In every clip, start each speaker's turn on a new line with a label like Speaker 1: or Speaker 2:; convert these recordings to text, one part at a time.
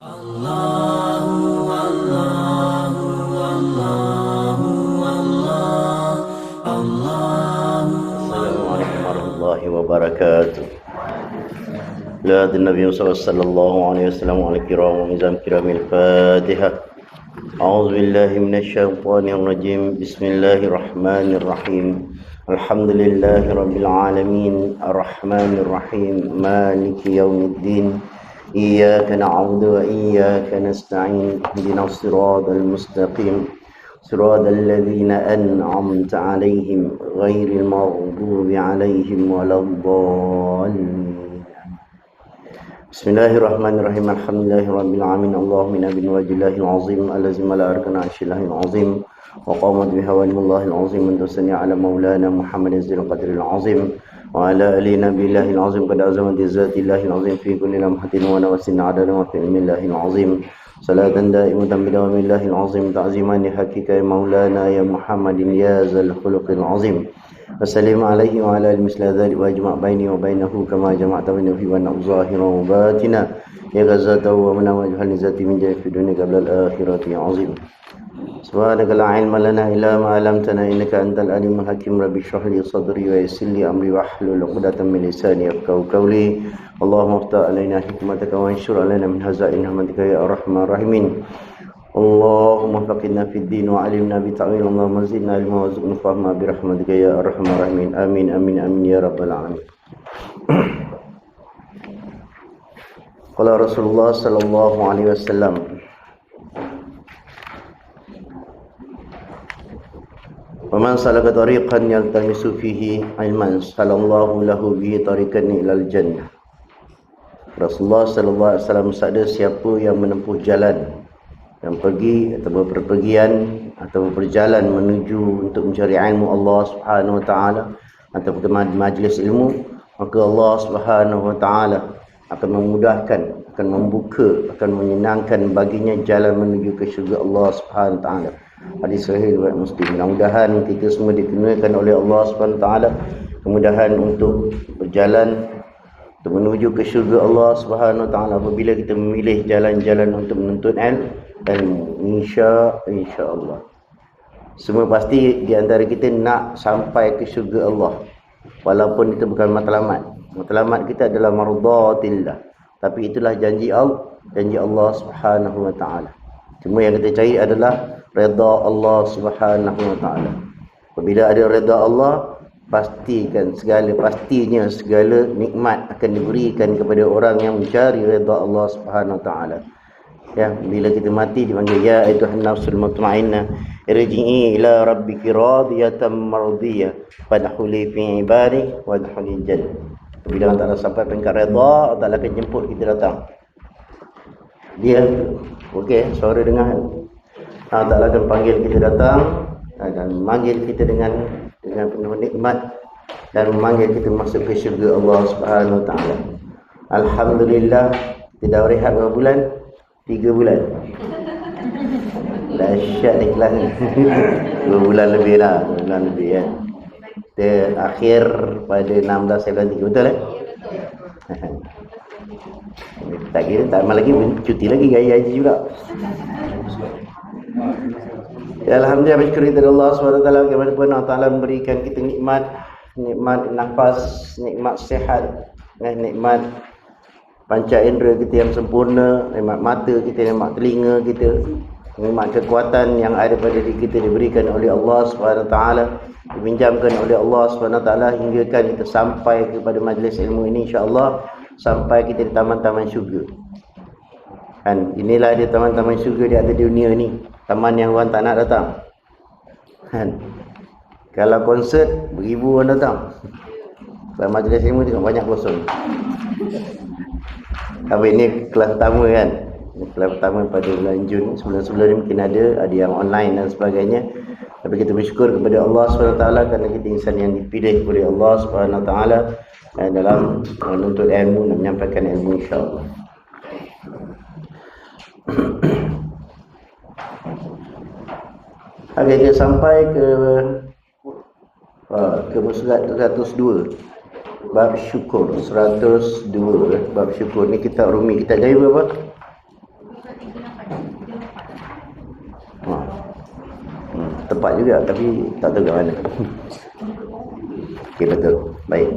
Speaker 1: Assalamualaikum warahmatullahi wabarakatuh. La Nabi sallallahu alaihi wasallam ala kiram wa mizan kiramil Fatihah. A'udzu billahi minasyaitonir rajim. Bismillahirrahmanirrahim. Alhamdulillahi rabbil alamin, arrahmanir rahim, maliki yaumiddin. Iyyaka na'budu wa iyyaka nasta'in. Ihdinas siratal mustaqim. صراط الذين أنعمت عليهم غير المغضوب عليهم ولا الضالين. بسم الله الرحمن الرحيم. الحمد لله رب العالمين. اللهم إنا بنواجه الله العظيم الذي ملأ أركان عرش الله العظيم وقامت بهوانم الله العظيم من تسني على مولانا محمد ذي القدر العظيم وعلى آل نبي الله العظيم قد عزمت ذات الله العظيم في كل لمحة ونفس عدد وفي علم الله العظيم. صلاة دائمة بدوام الله العظيم تعظيما لحقك يا مولانا يا محمد يا ذا الخلق العظيم. وسلم عليه وعلى آله مثل ذلك واجمع بيني وبينه كما جمعت بينه في بين ظاهرا وباطنا يا غزاته ومن وجه النزات من جاه في الدنيا قبل الآخرة يا عظيم. سبحانك لا علم لنا إلا ما علمتنا إنك أنت العليم الحكيم. رب اشرح لي صدري ويسر لي أمري واحلل عقدة من لساني يفقهوا قولي. اللهم افتح علينا حكمتك وانشر علينا من خزائن رحمتك يا أرحم الراحمين. اللهم فقهنا في الدين وعلمنا بتأويل. اللهم زدنا علما وارزقنا فهما برحمتك يا أرحم الراحمين. آمين آمين آمين يا رب العالمين. قال رسول الله صلى الله عليه وسلم ومن سلك طريقا يلتمس فيه علما سهل الله له به طريقا إلى الجنة. Rasulullah sallallahu alaihi wasallam bersabda, siapa yang menempuh jalan yang pergi atau berpergian atau berjalan menuju untuk mencari ilmu Allah Subhanahu wa taala atau ke majlis ilmu, maka Allah Subhanahu wa taala akan memudahkan, akan membuka, akan menyenangkan baginya jalan menuju ke syurga Allah Subhanahu wa taala. Hadis sahih riwayat Muslim. Mudah-mudahan kita semua dikurniakan oleh Allah Subhanahu wa taala kemudahan untuk berjalan untuk menuju ke syurga Allah Subhanahu wa taala apabila kita memilih jalan-jalan untuk menuntut ilmu. Insya-Allah. Semua pasti di antara kita nak sampai ke syurga Allah. Walaupun itu bukan matlamat. Matlamat kita adalah mardatillah. Tapi itulah janji Allah Subhanahu wa taala. Cuma yang kita cari adalah redha Allah Subhanahu wa taala. Apabila ada redha Allah, pastinya segala nikmat akan diberikan kepada orang yang mencari redha Allah Subhanahu wa taala. Ya, bila kita mati dipanggil ya ayyuhan nafsul mutmainnah irji'i ila rabbiki radiyatan mardiyah fadkhuli fi ibadi wadkhulil jannah. Bila Allah Taala sampai peringkat redha, Allah Taala akan jemput kita datang. Dia okey, suara dengar. Allah Taala akan panggil kita datang dan memanggil kita dengan penuh nikmat dan memanggil kita masuk ke syurga Allah Subhanahu wa taala. Alhamdulillah, tidak rehat berapa bulan? 3 bulan. Dahsyat ikhlas. 2 bulan lebih lah, 2 bulan lebih kan. Kita akhir pada 16 bulan 3, betul eh? Tak kira, tak lama lagi cuti lagi, gaya haji juga. Ya, alhamdulillah, bersyukur kepada Allah SWT bagaimanapun Allah Ta'ala memberikan kita nikmat nafas, nikmat sihat, nikmat panca indera kita yang sempurna, nikmat mata kita, nikmat telinga kita, nikmat kekuatan yang ada pada diri kita diberikan oleh Allah SWT, dipinjamkan oleh Allah SWT hingga kan kita sampai kepada majlis ilmu ini, insya-Allah sampai kita di taman-taman syurga. Kan, inilah dia taman-taman syurga di atas dunia ni. Taman yang orang tak nak datang. Kan? Kalau konsert, beribu orang datang. Kalau majlis ilmu tengok banyak kosong. Tapi ini kelas pertama kan. Ini kelas pertama pada bulan Jun. Sebelum-sebelum ni mungkin ada yang online dan sebagainya. Tapi kita bersyukur kepada Allah SWT kerana kita insan yang dipilih oleh Allah SWT dalam menuntut ilmu dan menyampaikan ilmu, insya-Allah. Okey, kita sampai ke surat 102 bab syukur. 102 bab syukur ni kitab Rumi. Kita jadi berapa? tempat juga, tapi tak tahu kat mana. Okey, betul. Baik.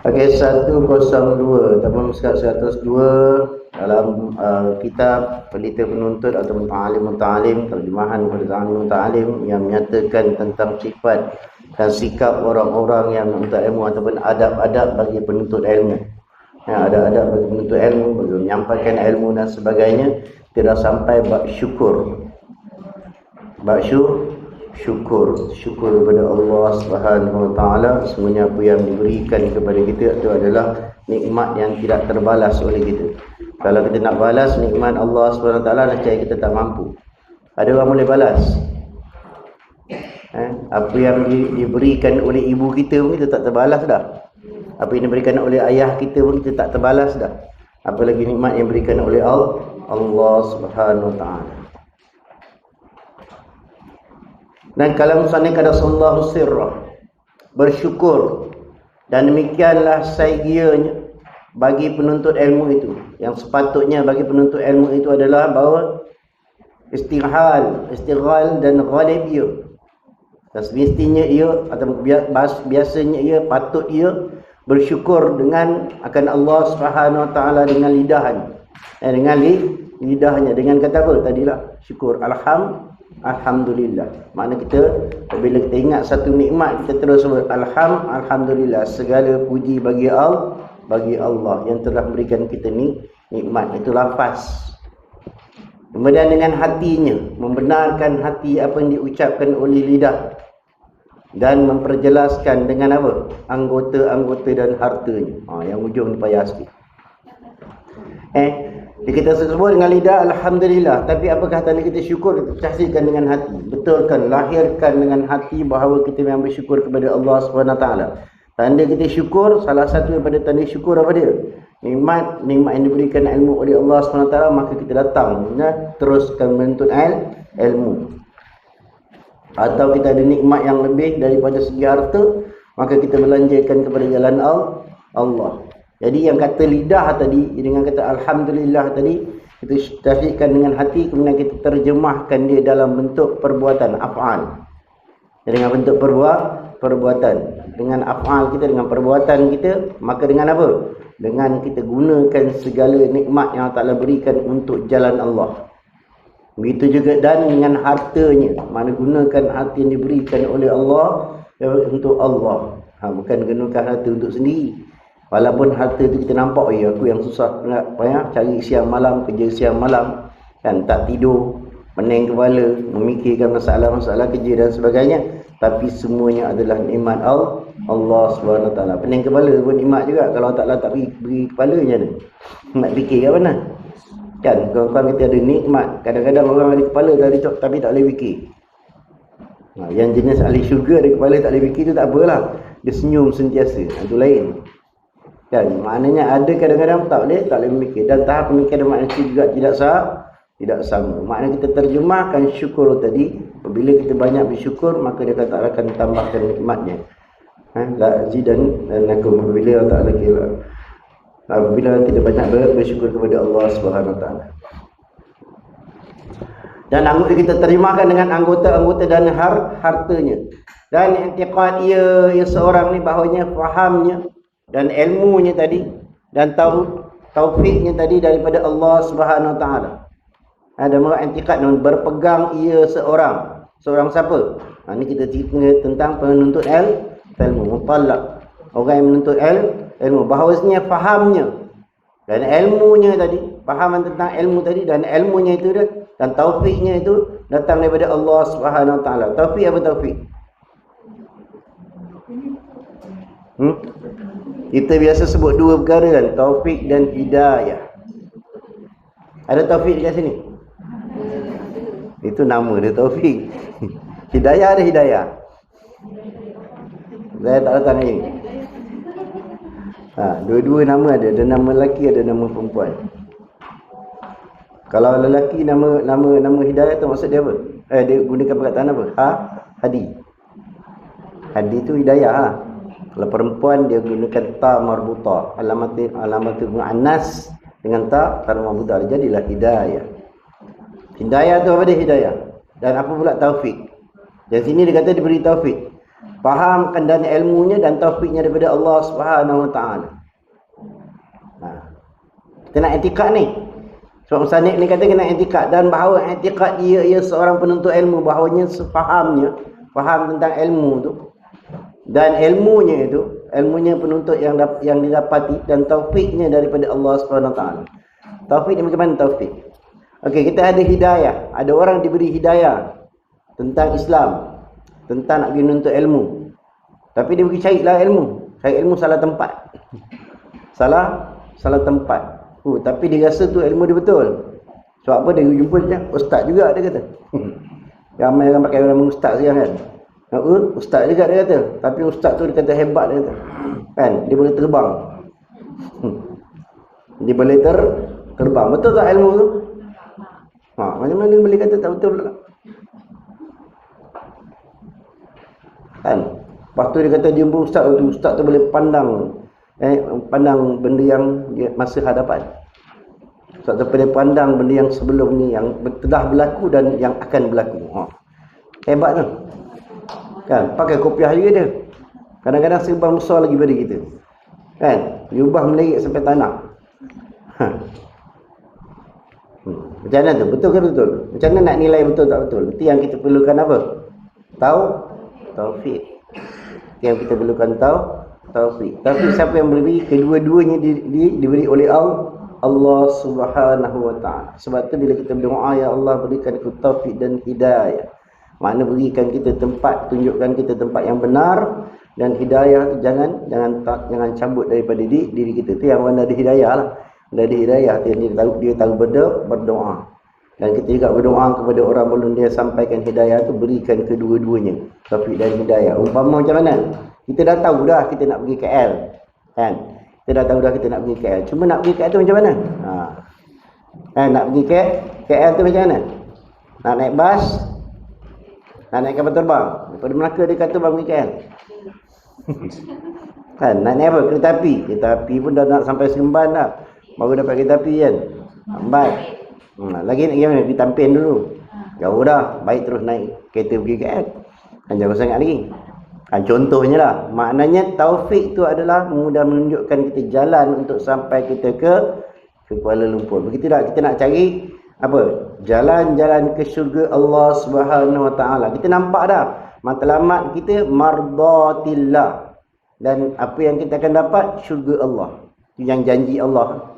Speaker 1: Okey, 102 ataupun 102 dalam kitab Pelita Penuntut atau Muta'alim terjemahan pada Ta'alim Muta'alim yang menyatakan tentang sifat dan sikap orang-orang yang menuntut ilmu ataupun adab-adab bagi penuntut ilmu. Ya, adab-adab bagi penuntut ilmu, bagi menyampaikan ilmu dan sebagainya. Tidak sampai bab syukur. Bab syukur kepada Allah Subhanahu Wa Taala. Semuanya apa yang diberikan kepada kita itu adalah nikmat yang tidak terbalas oleh kita. Kalau kita nak balas nikmat Allah Subhanahu Wa Taala, nescaya kita tak mampu. Ada orang boleh balas. Apa yang diberikan oleh ibu kita pun kita tak terbalas dah. Apa yang diberikan oleh ayah kita pun kita tak terbalas dah. Apalagi nikmat yang diberikan oleh Allah Subhanahu Wa Taala. Dan kalau musannif kata sallallahu sirrah, bersyukur, dan demikianlah saigianya bagi penuntut ilmu itu. Yang sepatutnya bagi penuntut ilmu itu adalah bahawa istighal dan ghalib ia. Dan semestinya ia atau biasanya ia, patut ia bersyukur dengan akan Allah Subhanahu Wa Taala dengan lidahnya. Dengan lidahnya, dengan kata apa tadilah? Syukur. Alhamdulillah. Makna kita bila kita ingat satu nikmat, kita terus sebut alhamdulillah, segala puji bagi Allah yang telah memberikan kita ni nikmat. Itu lafaz. Kemudian dengan hatinya, membenarkan hati apa yang diucapkan oleh lidah, dan memperjelaskan dengan apa? Anggota-anggota dan hartanya. Yang ujung ni payah sikit. Kita sebut dengan lidah alhamdulillah, tapi apakah tanda kita syukur? Kita saksikan dengan hati, betulkan, lahirkan dengan hati bahawa kita memang bersyukur kepada Allah Subhanahu Wa Taala. Tanda kita syukur, salah satu daripada tanda syukur apa dia? Nikmat yang diberikan ilmu oleh Allah Subhanahu Wa Taala, maka kita datang teruskan menuntut ilmu. Atau kita ada nikmat yang lebih daripada segi harta, maka kita belanjakan kepada jalan Allah. Jadi yang kata lidah tadi dengan kata alhamdulillah tadi, kita tasdikkan dengan hati, kemudian kita terjemahkan dia dalam bentuk perbuatan, af'al. Dengan bentuk perbuatan, dengan af'al kita, dengan perbuatan kita, maka dengan apa? Dengan kita gunakan segala nikmat yang Allah Ta'ala berikan untuk jalan Allah. Begitu juga dan dengan hartanya, mana gunakan harta yang diberikan oleh Allah untuk Allah. Bukan gunakan harta untuk sendiri. Walaupun harta itu kita nampak, aku yang susah nak cari siang malam, kerja siang malam, kan, tak tidur, pening kepala, memikirkan masalah-masalah kerja dan sebagainya. Tapi semuanya adalah nikmat Allah Subhanahu Wa Taala. Pening kepala pun nikmat juga. Kalau Allah tak beri kepalanya ni, nak fikir kat mana? Kan, kalau kita ada nikmat, kadang-kadang orang ada kepala tapi tak boleh fikir. Yang jenis ahli syurga ada kepala tak boleh fikir tu tak apalah. Dia senyum sentiasa. Itu lain. Kan, maknanya ada kadang-kadang tak boleh memikir. Dan tahap pemikiran manusia juga tidak sama. Maknanya kita terjemahkan syukur tadi, apabila kita banyak bersyukur, maka dia akan tambahkan nikmatnya. La zidan lakum, apabila kita banyak bersyukur kepada Allah Subhanahu Wa Taala. Dan anggota kita terjemahkan dengan anggota-anggota dan hartanya. Dan i'tiqad ia seorang ni bahawanya fahamnya dan ilmunya tadi dan taufiknya tadi daripada Allah Subhanahu Wa Taala. Ada i'tiqad dan berpegang ia seorang siapa? Ini kita cerita tentang penuntut ilmu, mutallaq. Orang yang menuntut ilmu, bahawasanya fahamnya dan ilmunya tadi, fahaman tentang ilmu tadi dan ilmunya itu dan taufiknya itu datang daripada Allah Subhanahu Wa Taala. Taufik apa taufik? Kita biasa sebut dua perkara kan, taufik dan hidayah. Ada taufik dekat sini? Itu nama dia taufik. Hidayah ada hidayah. Saya tak datang ni. Dua-dua nama ada nama lelaki, ada nama perempuan. Kalau lelaki nama hidayah tu maksud dia apa? Dia gunakan perkataan apa? Hadi. Hadi tu hidayah. Kalau perempuan dia gunakan ta marbuta, alamatul muannas dengan ta marbuta, jadilah hidayah. Hidayah tu apa dia hidayah? Dan apa pula taufik? Dan sini dia kata diberi taufik. Fahamkan dan ilmunya dan taufiknya daripada Allah Subhanahu Wa Taala. Kita nak i'tikad ni. Sebab musannif ni kata kena i'tikad, dan bahawa i'tikad dia seorang penuntut ilmu, bahawanya faham tentang ilmu tu, dan ilmunya penuntut yang didapati, dan taufiknya daripada Allah Subhanahu Wa Taala. Taufik ni macam mana taufik? Okey, kita ada hidayah. Ada orang diberi hidayah tentang Islam, tentang nak pergi menuntut ilmu. Tapi dia pergi carilah ilmu. Cari ilmu salah tempat. Salah tempat. Tapi dia rasa tu ilmu dia betul. Sebab apa? Dia jumpa dia, ustaz juga dia kata. Ramai orang pakai nama ustaz sekarang kan. Ustaz juga dia kata. Tapi ustaz tu dia kata hebat dia kata. Kan? Dia boleh terbang. Dia boleh terbang. Betul tak ilmu tu? Macam mana dia boleh kata tak betul pula? Kan? Lepas tu dia kata dia jumpa ustaz tu boleh pandang benda yang masa hadapan. Ustaz tu boleh pandang benda yang sebelum ni, yang telah berlaku dan yang akan berlaku. Hebat tu. Kan? Pakai kopiah juga dia. Kadang-kadang serban besar lagi daripada kita. Kan? Diubah melirik sampai tanah. Macam mana tu? Betul ke betul? Macam mana nak nilai betul tak betul? Itu yang kita perlukan apa? Taufik. Yang kita perlukan taufik. Tapi siapa yang beri? Kedua-duanya diberi oleh Allah Subhanahu Wa Taala. Sebab tu bila kita berdoa, ya Allah berikan aku taufik dan hidayah. Makna berikan kita tempat, tunjukkan kita tempat yang benar, dan hidayah jangan cabut daripada diri kita. Itu yang mana ada hidayah lah. Dari hidayah dia tahu berdoa. Dan kita juga berdoa kepada orang belum dia sampaikan hidayah tu, berikan kedua-duanya taufik dan hidayah. Umpama macam mana? Kita dah tahu dah kita nak pergi KL. Kan? Kita dah tahu dah kita nak pergi KL. Cuma nak pergi KL tu macam mana? Nak pergi KL tu macam mana? Nak naik bas? Nak naik kapal terbang? Daripada Melaka dia kata bang pergi KL. Kan? Nak naik apa? Kereta api. Kereta api pun dah nak sampai Seremban dah. Baru dapat kereta api kan. Lambat. Lagi nak pergi mana? Pergi Tampin dulu. Jauh dah. Baik terus naik kereta pergi KL. Kan jauh sangat lagi. Kan contohnya lah. Maknanya taufik tu adalah mudah menunjukkan kita jalan untuk sampai kita ke Kuala Lumpur. Begitu tak? Kita nak cari apa? Jalan-jalan ke syurga Allah Subhanahu Wa Taala. Kita nampak dah. Matlamat kita mardatillah. Dan apa yang kita akan dapat? Syurga Allah. Yang janji Allah.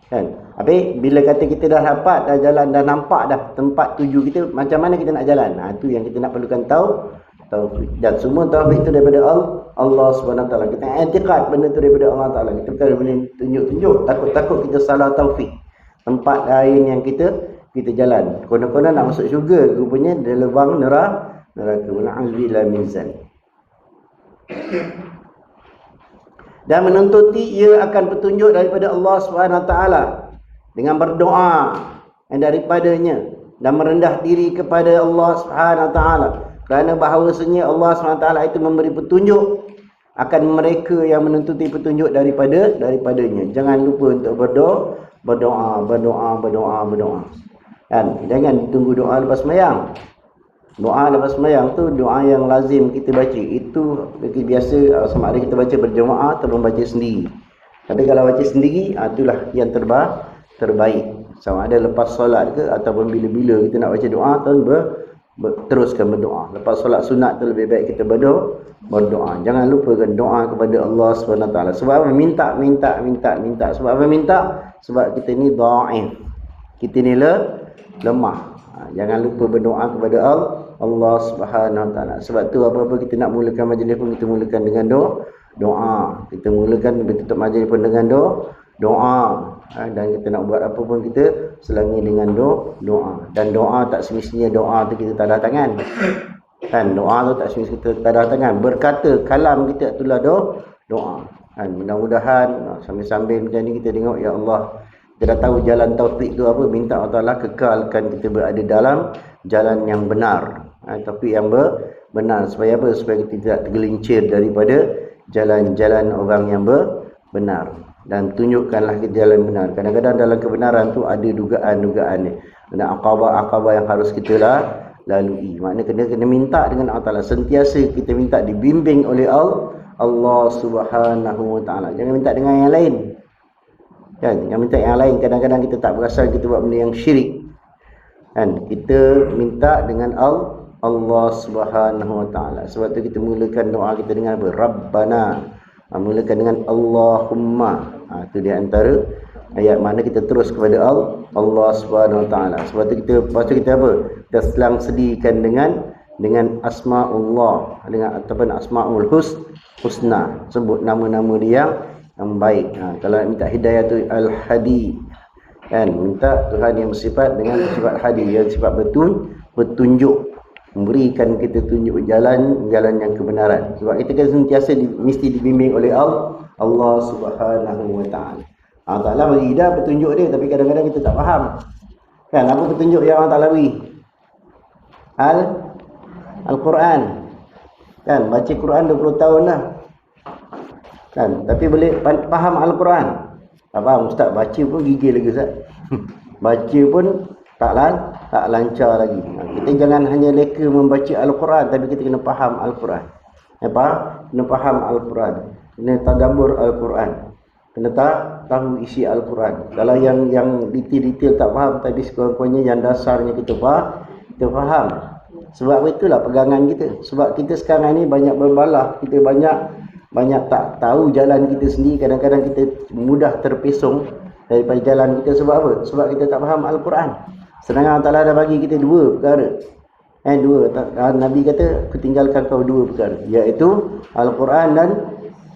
Speaker 1: Kan? Habis bila kata kita dah dapat, dah jalan, dah nampak dah tempat tuju kita, macam mana kita nak jalan? Itu yang kita nak perlukan taufik. Dan semua taufik itu daripada Allah Subhanahu Wa Taala. Kita i'tikad benda itu daripada Allah Taala. Kita bukan boleh tunjuk-tunjuk, takut-takut kita salah taufik. Tempat lain yang kita jalan. Konon-konon nak masuk syurga, rupanya dia lubang neraka. Na'udzubillah min zalik. Dan menuntuti ia akan petunjuk daripada Allah Subhanahu Wa Taala dengan berdoa daripadanya dan merendah diri kepada Allah Subhanahu Wa Taala, kerana bahawasanya Allah Subhanahu Wa Taala itu memberi petunjuk akan mereka yang menuntuti petunjuk daripadanya. Jangan lupa untuk berdoa. Kan? Jangan tunggu doa lepas sembahyang. Doa lepas sembahyang tu doa yang lazim kita baca. Itu biasa sama ada kita baca berjemaah atau membaca sendiri. Tapi kalau baca sendiri, itulah yang terbaik. Sama ada lepas solat ke ataupun bila-bila kita nak baca doa atau teruskan berdoa. Lepas solat sunat tu lebih baik kita berdoa. Jangan lupakan doa kepada Allah SWT. Sebab apa? Minta. Sebab apa minta? Sebab kita ni dhaif. Kita ni lemah. Jangan lupa berdoa kepada Allah Subhanahu Wa Taala. Sebab tu apa-apa kita nak mulakan majlis pun kita mulakan dengan doa. Kita mulakan tutup majlis pun dengan doa. Dan kita nak buat apa pun kita selangi dengan doa. Dan doa tak semestinya doa tu kita tadah tangan. Kan, doa tu tak semestinya kita tadah tangan. Berkata kalam kita itulah doa. Kan, mudah-mudahan sambil-sambil macam ni kita tengok, ya Allah, kita dah tahu jalan taufik tu apa. Minta Allah Ta'ala kekalkan kita berada dalam jalan yang benar. Taufik yang benar. Supaya apa? Supaya kita tidak tergelincir daripada jalan-jalan orang yang benar. Dan tunjukkanlah kita jalan benar. Kadang-kadang dalam kebenaran tu ada dugaan-dugaan ni. Ada akabah-akabah yang harus kita lalui. Maknanya kena minta dengan Allah Ta'ala. Sentiasa kita minta dibimbing oleh Allah Subhanahu Wa Ta'ala. Jangan minta dengan yang lain. Kan? Jangan minta yang lain. Kadang-kadang kita tak perasan kita buat benda yang syirik. Kan? Kita minta dengan Allah Subhanahu Wa Ta'ala. Sebab tu kita mulakan doa kita dengan apa? Rabbana. Mulakan dengan Allahumma. Itu di antara ayat mana kita terus kepada Allah Subhanahu Wa Ta'ala. Sebab tu kita apa? Kita selang sedikan dengan asma'ullah, dengan ataupun asma'ul husna. Sebut nama-nama dia yang baik. Kalau minta hidayah tu al-hadi. Kan? Minta Tuhan yang bersifat dengan sifat hadi, yang sifat petunjuk. Memberikan kita tunjuk jalan yang kebenaran. Sebab kita kan sentiasa mesti dibimbing oleh Allah Subhanahu Wa Ta'ala. Allah Ta'ala beri dah petunjuk dia, tapi kadang-kadang kita tak faham. Kan, apa petunjuk yang Allah Ta'ala beri? Al-Quran. Kan, baca Quran 20 tahun dah. Kan, tapi boleh faham Al-Quran? Tak faham, Ustaz. Baca pun gigil lagi, Ustaz. Baca pun tak lancar lagi. Kita jangan hanya leka membaca Al-Quran, tapi kita kena faham Al-Quran. Kena faham Al-Quran. Kena tadabbur Al-Quran. Kena tahu isi Al-Quran. Kalau yang detail-detail tak faham, tapi sekurang-kurangnya yang dasarnya kita faham. Sebab itulah pegangan kita. Sebab kita sekarang ni banyak berbalah, kita banyak tak tahu jalan kita sendiri. Kadang-kadang kita mudah terpesong daripada jalan kita. Sebab apa? Sebab kita tak faham Al-Quran. Sedangkan Allah Ta'ala dah bagi kita dua perkara. Nabi kata, aku tinggalkan kau dua perkara, iaitu Al-Quran dan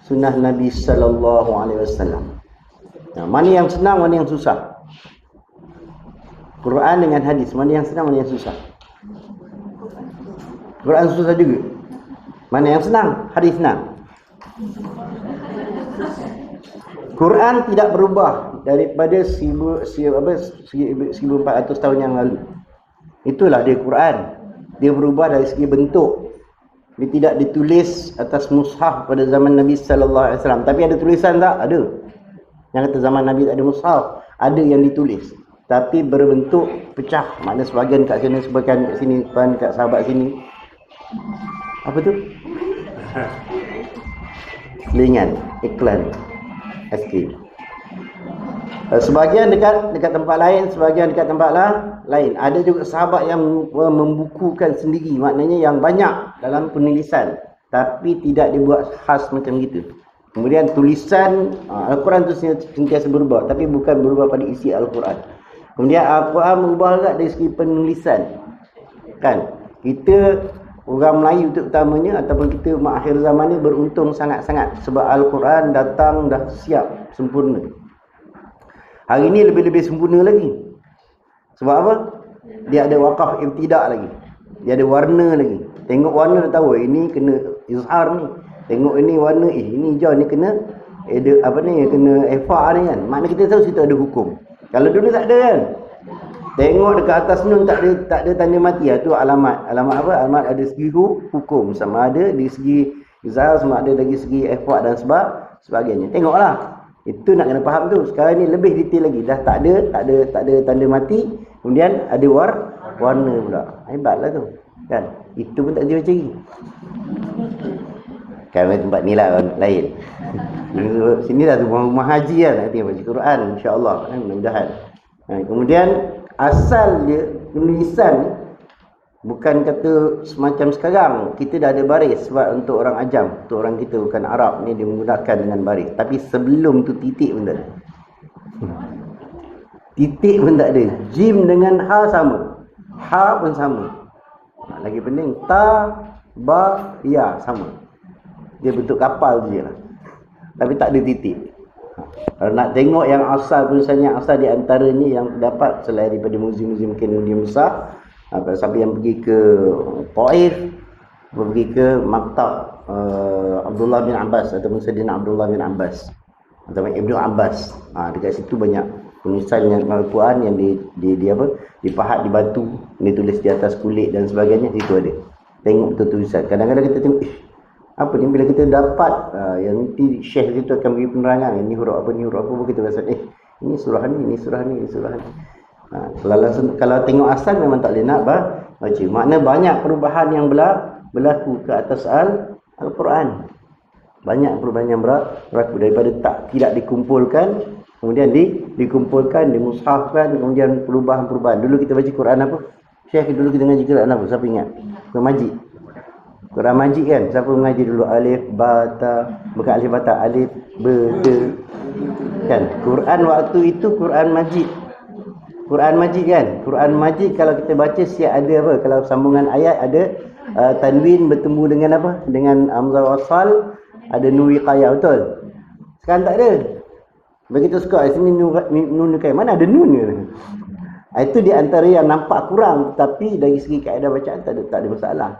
Speaker 1: sunnah Nabi sallallahu alaihi wasallam. Mana yang senang, mana yang susah? Quran dengan hadis, mana yang senang, mana yang susah? Quran susah juga. Mana yang senang? Hadis senang. Quran tidak berubah daripada 1400 tahun yang lalu. Itulah dia Quran. Dia berubah dari segi bentuk. Dia tidak ditulis atas mushaf pada zaman Nabi sallallahu alaihi wasallam. Tapi ada tulisan tak? Ada. Yang kata zaman Nabi tak ada mushaf, ada yang ditulis. Tapi berbentuk pecah. Maknanya sebahagian kat sini, sebahagian kat sini, sebahagian kat sahabat sini. Apa tu? Selingan, iklan, SK. Sebahagian dekat tempat lain, sebahagian dekat tempat lain. Ada juga sahabat yang membukukan sendiri, maknanya yang banyak dalam penulisan, tapi tidak dibuat khas macam gitu. Kemudian tulisan Al-Quran tu sentiasa berubah, tapi bukan berubah pada isi Al-Quran. Kemudian Al-Quran berubah juga dari segi penulisan. Kan? Kita orang Melayu terutamanya, ataupun kita akhir zaman ni beruntung sangat-sangat sebab Al-Quran datang dah siap, sempurna. Hari ni lebih-lebih sempurna lagi. Sebab apa? Dia ada wakaf ibtidak lagi. Dia ada warna lagi. Tengok warna dah tahu ini kena izhar ni. Tengok ini warna ini hijau ni kena kena efa ni kan. Makna kita tahu situ ada hukum. Kalau dulu tak ada kan. Tengok dekat atas nun tak ada tanda mati. Tu alamat. Alamat apa? Alamat ada segi hukum, sama ada di segi izhar, sama ada dari segi efa dan sebagainya. Tengoklah. Itu nak kena faham tu. Sekarang ni lebih detail lagi. Dah tak ada tanda mati. Kemudian ada warna pula. Hebatlah tu. Kan? Itu pun tak dia cari. Kan tempat ni lah lain. Sini dah tu rumah haji lah. Nanti baca Quran insya-Allah. Mudah-mudahan. Kemudian asal dia penulisan bukan kata semacam sekarang kita dah ada baris. Sebab untuk orang ajam, untuk orang kita bukan Arab ni, dia menggunakan dengan baris. Tapi sebelum tu titik pun tak ada. Titik pun tak ada. Jim dengan ha sama, ha pun sama. Lagi penting ta, ba, ya sama. Dia bentuk kapal je lah, tapi tak ada titik. Kalau nak tengok yang asal tulisannya, asal di antaranya yang dapat selain daripada muzium-muzium besar. Siapa yang pergi ke Taif, pergi ke maktab Abdullah bin Abbas ataupun Sayyidina Abdullah bin Abbas atau Ibnu Abbas. Dekat situ banyak penulisan yang Al-Quran yang dipahat di batu, ditulis di atas kulit dan sebagainya. Situ ada. Tengok betul tulisan. Kadang-kadang kita tengok, apa ni, bila kita dapat yang nanti Syekh itu akan beri penerangan, ini huruf apa, ni huruf apa, kita rasa ini surah ni, ini surah ni, ini surah ni. Kalau tengok asal memang tak boleh nak baca. Makna banyak perubahan yang berlaku ke atas Al-Quran. Banyak perubahan yang berlaku daripada tidak dikumpulkan, kemudian dikumpulkan, dimushafkan, kemudian perubahan-perubahan. Dulu kita baca Quran apa? Syekh, dulu kita ngaji Quran apa? Siapa ingat? Quran Majid. Quran Majid kan? Siapa mengaji dulu? Alif, ba, ta. Bukan alif, ba, ta. Alif, ba, ta. Kan? Quran waktu itu Quran Majid. Quran Majid kan? Quran Majid kalau kita baca siap ada apa? Kalau sambungan ayat ada tanwin bertemu dengan apa? Dengan hamzah wasal, ada nun wiqayah, betul? Sekarang tak ada. Begitu suka sini nun wiqayah. Mana ada nun ni? Itu di antara yang nampak kurang, tapi dari segi kaedah bacaan tak ada masalah.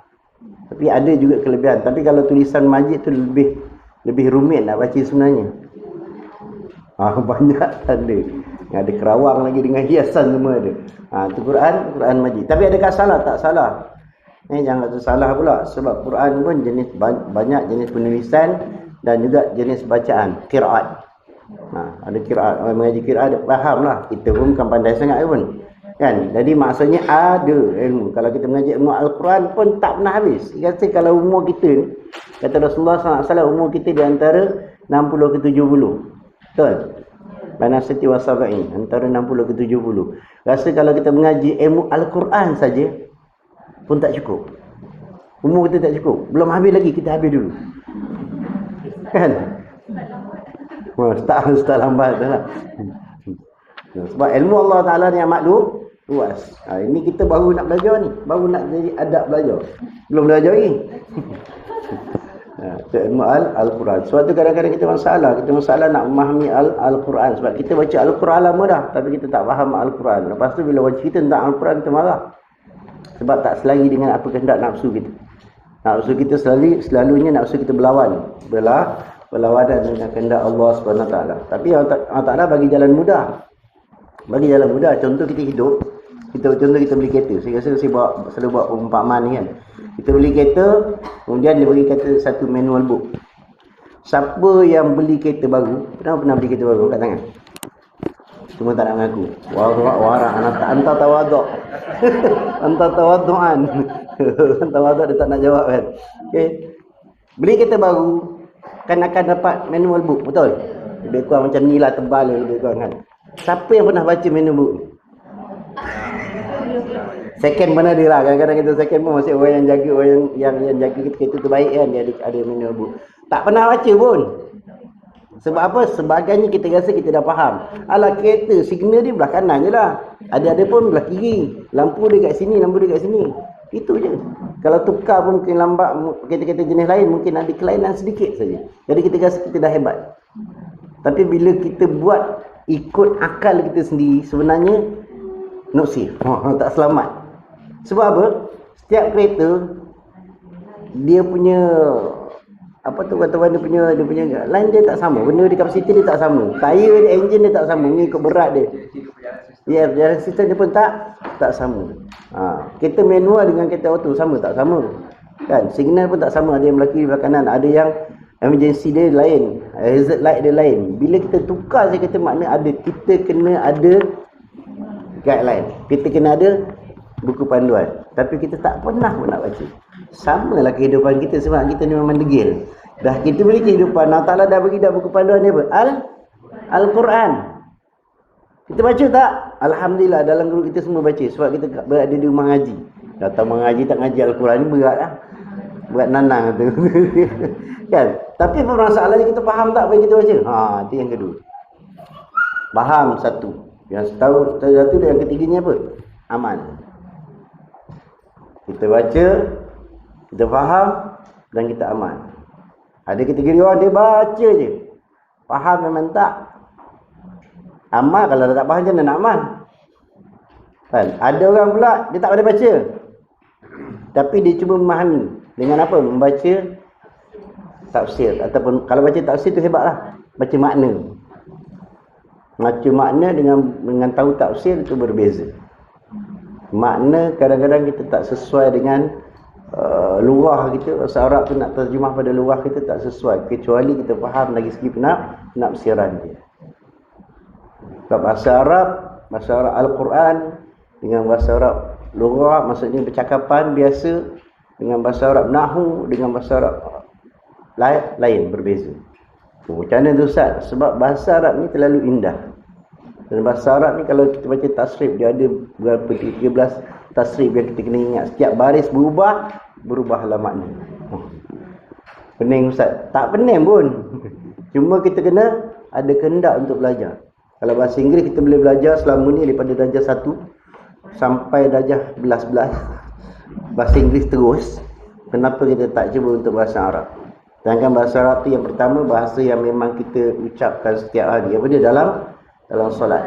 Speaker 1: Tapi ada juga kelebihan. Tapi kalau tulisan Majid tu lebih rumit nak baca sebenarnya. Banyak tanda. Ada kerawang lagi dengan hiasan semua ada. Itu Quran Majid. Tapi adakah salah? Tak salah. Jangan kata salah pula. Sebab Quran pun banyak jenis penulisan dan juga jenis bacaan. Qiraat. Ada qiraat. Orang mengaji qiraat faham lah. Kita pun bukan pandai sangat pun. Kan? Jadi maksudnya ada ilmu. Kalau kita mengaji ilmu Al-Quran pun tak pernah habis. Kata kalau umur kita ni, kata Rasulullah SAW, umur kita di antara 60 ke 70. Betul? Bana siti wa sab'in, antara 60 ke 70. Rasa kalau kita mengaji ilmu Al-Quran saja pun tak cukup. Umur kita tak cukup. Belum habis lagi, kita habis dulu. Kan? Start lambat dah lah. Sebab ilmu Allah Ta'ala ni amat luas. Ini kita baru nak belajar ni. Baru nak jadi adab belajar. Belum belajar lagi. Itu ilmu Al-Quran. Sebab tu kadang-kadang kita masalah nak memahami Al-Quran. Sebab kita baca Al-Quran lama dah, tapi kita tak faham Al-Quran. Lepas tu bila baca cerita tentang Al-Quran, kita marah. Sebab tak selari dengan apa kehendak nafsu kita. Nafsu kita selalunya nafsu kita berlawanan dengan kehendak Allah SWT. Tapi Allah Ta'ala bagi jalan mudah. Contoh kita hidup, contoh kita beli kereta. Saya rasa saya selalu buat perumpamaan ni kan. Kita beli kereta, kemudian dia bagi kata satu manual book. Siapa yang beli kereta baru, pernah beli kereta baru kat tangan? Cuma tak nak mengaku. Warang hantar tawaduk. Hantar tawadukan. Tawaduk dia tak nak jawab kan. Okay. Beli kereta baru kan akan dapat manual book, betul? Lebih kurang macam ni lah, tebal lebih kurang kan. Siapa yang pernah baca manual book? Second mana dia lah. Kadang-kadang kita second pun masih orang yang jaga, orang yang jaga kereta tu baik kan, dia ada manual book. Tak pernah baca pun. Sebab apa? Sebagainya kita rasa kita dah faham. Alah, kereta signal dia belah kanan je lah. Ada pun belah kiri. Lampu dia kat sini, itu je. Kalau tukar pun mungkin lambat, kereta-kereta jenis lain mungkin ada kelainan sedikit saja. Jadi kita rasa kita dah hebat. Tapi bila kita buat ikut akal kita sendiri, sebenarnya nuksir. Tak selamat. Sebab apa? Setiap kereta dia punya dia punya line dia tak sama. Benda di kapasiti dia tak sama. Tayar dia, enjin dia tak sama. Mengikut berat dia. Ya, jalan sistem dia pun tak sama. Kereta manual dengan kereta auto sama tak sama. Kan? Signal pun tak sama. Ada yang belah kiri, belah kanan. Ada yang emergency dia lain, hazard light dia lain. Bila kita tukar je kata makna kita kena ada guideline. Kita kena ada buku panduan. Tapi kita tak pernah pun nak baca. Samalah kehidupan kita, sebab kita ni memang degil. Dah kita beri kehidupan, Allah Ta'ala dah bagi dah buku panduan dia apa? Al-Quran. Kita baca tak? Alhamdulillah, dalam grup kita semua baca. Sebab kita berada di rumah ngaji. Datang mengaji tak ngaji Al-Quran ni berat lah. Berat nanang tu. Kan? Tapi permasalahannya kita faham tak apa yang kita baca? Itu yang kedua. Faham satu. Yang satu dan yang ketiganya apa? Amal. Kita baca, kita faham dan kita amal. Ada kategori orang dia baca je. Faham memang tak. Amal kalau dia tak faham macam mana nak amal? Kan? Ada orang pula dia tak boleh baca. Tapi dia cuba memahami. Dengan apa? Membaca tafsir. Ataupun kalau baca tafsir tu hebatlah. Baca makna. Baca makna dengan tahu tafsir itu berbeza. Makna kadang-kadang kita tak sesuai dengan luah kita. Bahasa Arab tu nak terjemah pada luah kita tak sesuai. Kecuali kita faham dari segi penafsiran dia. Sebab bahasa Arab Al-Quran dengan bahasa Arab Lughah maksudnya percakapan biasa dengan bahasa Arab. Nahwu dengan bahasa Arab lain berbeza. Macam mana tu Ustaz? Sebab bahasa Arab ni terlalu indah. Dan bahasa Arab ni kalau kita baca tasrif, dia ada berapa 13 tasrif yang kita kena ingat. Setiap baris berubahlah makna. Pening Ustaz? Tak pening pun. Cuma kita kena ada kehendak untuk belajar. Kalau bahasa Inggeris kita boleh belajar selama ni daripada darjah 1 sampai darjah 11 bahasa Inggeris terus. Kenapa kita tak cuba untuk bahasa Arab? Sedangkan bahasa Arab tu yang pertama, bahasa yang memang kita ucapkan setiap hari. Apa dia? Dalam solat.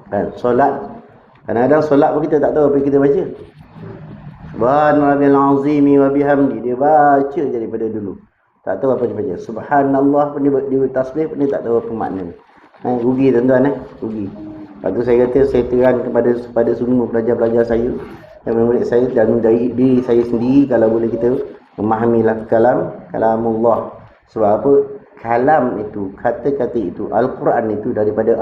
Speaker 1: Kan? Solat. Kadang-kadang solat pun kita tak tahu apa yang kita baca. Subhanallahil azimi wa bihamdi. Dia baca je daripada dulu. Tak tahu apa dia baca. Subhanallah pun dia tasbih pun dia tak tahu apa makna. Rugi tuan-tuan rugi. Lepas tu saya kata saya terang kepada semua pelajar-pelajar saya dan murid saya dan dari diri saya sendiri, kalau boleh kita memahamilah kalamullah. Sebab apa? Kalam itu, kata-kata itu, Al-Quran itu daripada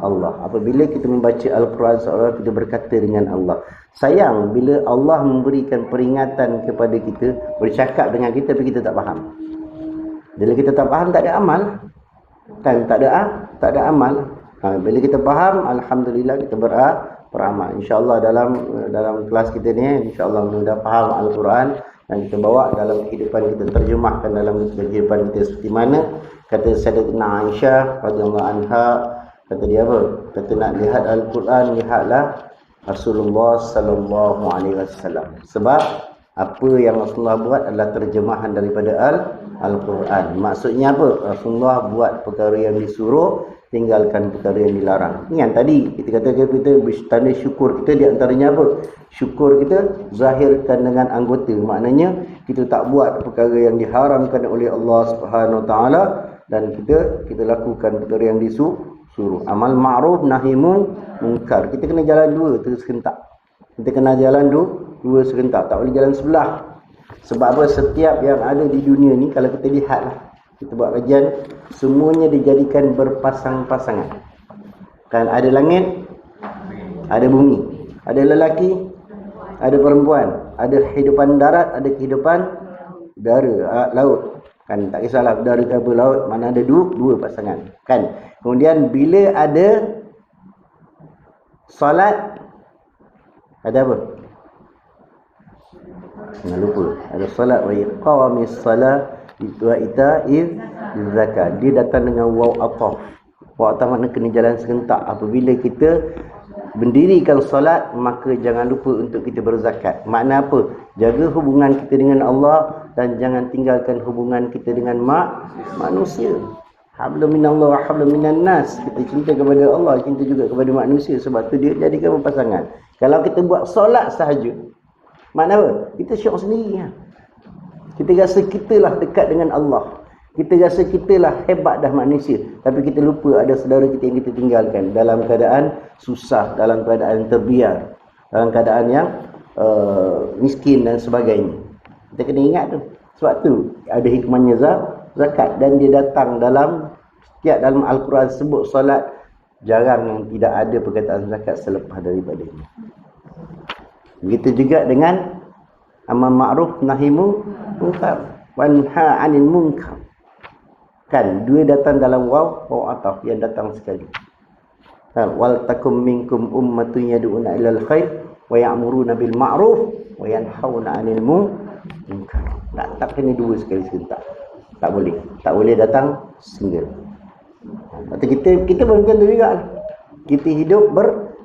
Speaker 1: Allah. Apabila kita membaca Al-Quran seolah kita berkata dengan Allah. Sayang bila Allah memberikan peringatan kepada kita, bercakap dengan kita tapi kita tak faham. Bila kita tak faham, tak ada amal. Kan tak ada amal. Bila kita faham, alhamdulillah kita beramal. InsyaAllah dalam kelas kita ni, insyaAllah mudah faham Al-Quran dan kita bawa dalam kehidupan kita, terjemahkan dalam kehidupan kita seperti mana kata Sayyidatina Aisyah radhiyallahu anha. Kata dia apa? Kata nak lihat Al-Quran, lihatlah Rasulullah sallallahu alaihi wasallam. Sebab apa yang Rasulullah buat adalah terjemahan daripada Al-Quran. Maksudnya apa? Rasulullah buat perkara yang disuruh, tinggalkan perkara yang dilarang. Ingat tadi kita kata kita tanda syukur kita di antaranya apa? Syukur kita zahirkan dengan anggota. Maknanya kita tak buat perkara yang diharamkan oleh Allah Subhanahu Wa Taala dan kita lakukan perkara yang disuruh. Amal ma'ruf nahi munkar. Kita kena jalan dua terus serentak. Kita kena jalan dua serentak. Tak boleh jalan sebelah. Sebab apa? Setiap yang ada di dunia ni kalau kita lihatlah, kita buat kajian, semuanya dijadikan berpasang-pasangan. Kan ada langit, ada bumi, ada lelaki, ada perempuan, ada kehidupan darat, ada kehidupan udara, laut. Kan tak kisahlah udara ke apa, laut, mana ada dua pasangan. Kan. Kemudian bila ada solat, ada apa? Jangan lupa, ada solat wa iqamis salat wa ita'iz zakat. Dia datang dengan waw ataf. Waw ataf makna kena jalan serentak. Apabila kita mendirikan solat, maka jangan lupa untuk kita berzakat. Makna apa? Jaga hubungan kita dengan Allah dan jangan tinggalkan hubungan kita dengan manusia. Hablum minallah wa hablum minan nas. Kita cinta kepada Allah, cinta juga kepada manusia. Sebab tu dia jadikan berpasangan. Kalau kita buat solat sahaja, makna apa? Kita syok sendiri. Kita rasa kitalah dekat dengan Allah. Kita rasa kitalah hebat dah manusia. Tapi kita lupa ada saudara kita yang kita tinggalkan dalam keadaan susah, dalam keadaan terbiar, dalam keadaan yang miskin dan sebagainya. Kita kena ingat tu. Sebab tu ada hikmahnya zakat dan dia datang dalam Al-Quran sebut solat, jarang yang tidak ada perkataan zakat selepas daripadanya. Begitu juga dengan amal ma'ruf nahi munkar, wanha 'anil munkar. Kan dua datang dalam waw ataf yang datang sekali. Kan wal takum minkum ummatun yad'una ilal khair wa ya'muruna bil ma'ruf wa yanhauna 'anil munkar. Tak kena dua sekali serentak. Tak boleh datang single. Kata kita pun macam tu juga. Kita hidup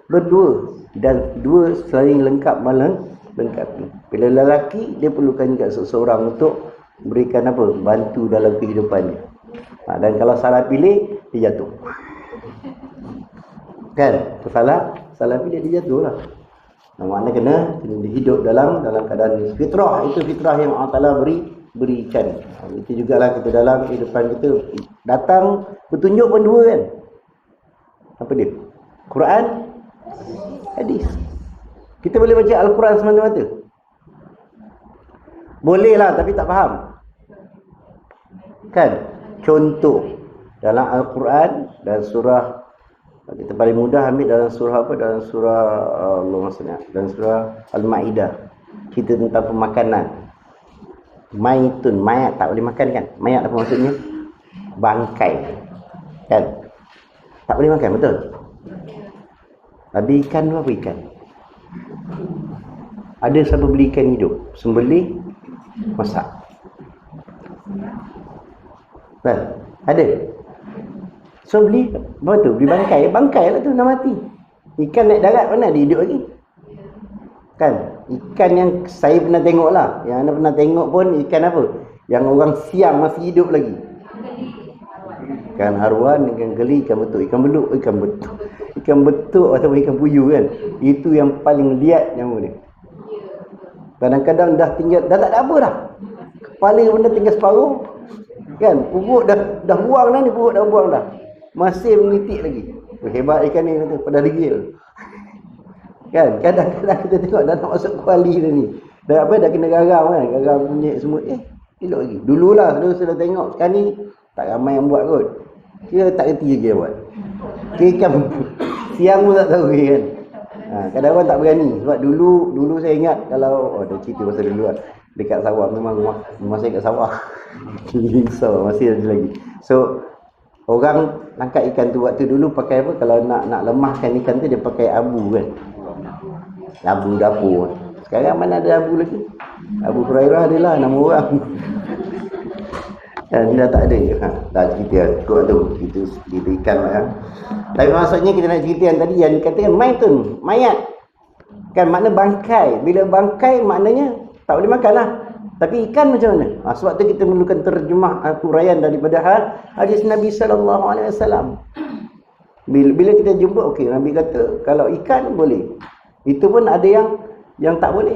Speaker 1: berdua dan dua saling lengkapi. Bila lelaki dia perlukan juga seseorang untuk berikan apa? Bantu dalam kehidupannya. Dan kalau salah pilih dia jatuh. Kan? Salah pilih dia jatuh lah. Maknanya kena hidup dalam keadaan fitrah. Itu fitrah yang Allah Taala berikan. Itu jugalah kita dalam kehidupan kita datang petunjuk pun dua kan. Apa dia? Quran, hadis. Kita boleh baca Al-Quran semata-mata? Boleh lah, tapi tak faham. Kan? Contoh dalam Al-Quran dan surah Kita paling mudah ambil dalam surah apa? Dalam surah Allah maksudnya. Dalam surah Al-Maidah. Cerita tentang pemakanan. Maitun, mayat tak boleh makan kan? Mayat apa maksudnya? Bangkai. Kan? Tak boleh makan, betul? Habis ikan tu apa ikan? Ada siapa beli ikan hidup? Sembelih, masak. Kan? Ada? So beli apa tu? Beli bangkai. Bangkai lah tu nak mati. Ikan naik darat mana dia hidup lagi? Kan? Ikan yang saya pernah tengok lah. Yang anda pernah tengok pun ikan apa? Yang orang siang masih hidup lagi. Ikan haruan, ikan geli, ikan betuk. Ikan beluk, ikan betuk. Ikan betuk atau ikan puyuh kan? Itu yang paling liat nama dia. Kadang-kadang dah tinggal, dah tak ada apa dah. Kepala pun dah tinggal separuh. Kan? Pupuk dah buang dah ni, pupuk dah buang dah. Masih menitik lagi. Hebat ikan ni kata, pada rigil. Kan? Kadang-kadang kita tengok dah nak masuk kuali dah ni. Dah apa, dah kena garam kan? Garam bunyi semua. Elok lagi. Dululah, dulu sudah tengok. Sekarang ni, tak ramai yang buat kot. Kira tak kerti lagi yang buat. Kira ikan siang pun tak tahu kan. Kadang orang tak berani. Sebab dulu saya ingat kalau, dah cerita pasal dulu kan. Dekat sawah, memang saya kat sawah. Risau, masih ada lagi. So, orang tangkap ikan tu waktu dulu pakai apa? Kalau nak lemahkan ikan tu dia pakai abu kan. Abu dapur. Sekarang mana ada abu lagi? Abu Hurairah adalah nama orang. Dia dah tak ada. Dah cerita cukup tu. Itu ikan lah. Tapi maksudnya kita nak cerita yang tadi yang dikatakan maitun, mayat. Kan makna bangkai. Bila bangkai maknanya tak boleh makan lah. Tapi ikan macam mana? Sebab tu kita memerlukan terjemah huraian daripada hadis Nabi SAW. Bila kita jumpa, okey, Nabi kata kalau ikan boleh. Itu pun ada yang tak boleh.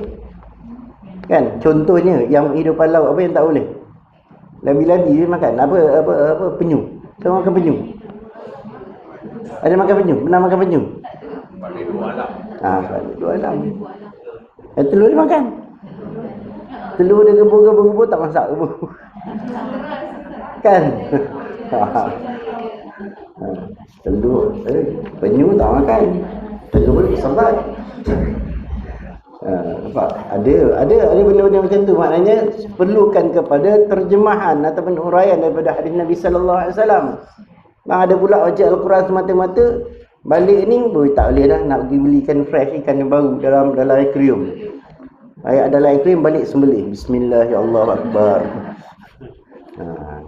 Speaker 1: Kan? Contohnya yang hidupan laut, apa yang tak boleh? Labi-labi dia makan apa penyu. Kita makan penyu. Ada makan penyu? Pernah makan penyu?
Speaker 2: Balik dua alam.
Speaker 1: Balik dua alam. Telur dia makan. Telur dia gebur tak masak gebur. Kan? Telur, penyu tak makan. Telur boleh sambat. Nampak? Ada benda-benda macam tu. Maknanya perlukan kepada terjemahan ataupun huraian daripada hadis Nabi sallallahu alaihi wasallam. Ada pula baca Al-Quran semata-mata, balik ni tak boleh dah nak pergi beli ikan fresh, ikan yang baru dalam akuarium. Dalam akuarium balik sembelih. Bismillahirrahmanirrahim.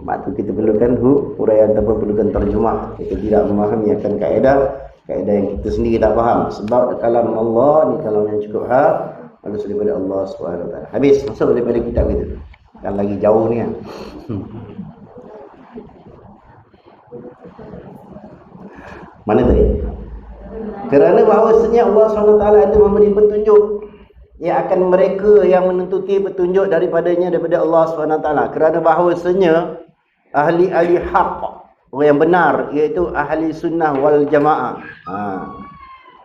Speaker 1: Mak tu kita perlukan huraian ataupun perlukan terjemah. Kita tidak memahami akan kaedah yang kita sendiri tak faham. Sebab kalam Allah ni kalam yang cukup harus daripada Allah SWT. Habis masuk daripada kitab kita. Kan lagi jauh ni kan. Mana tadi? Kerana bahawasanya Allah SWT itu memberi petunjuk yang akan mereka yang menuntuti petunjuk daripada Allah SWT. Kerana bahawasanya ahli-ahli haq, orang yang benar, iaitu ahli sunnah wal jamaah.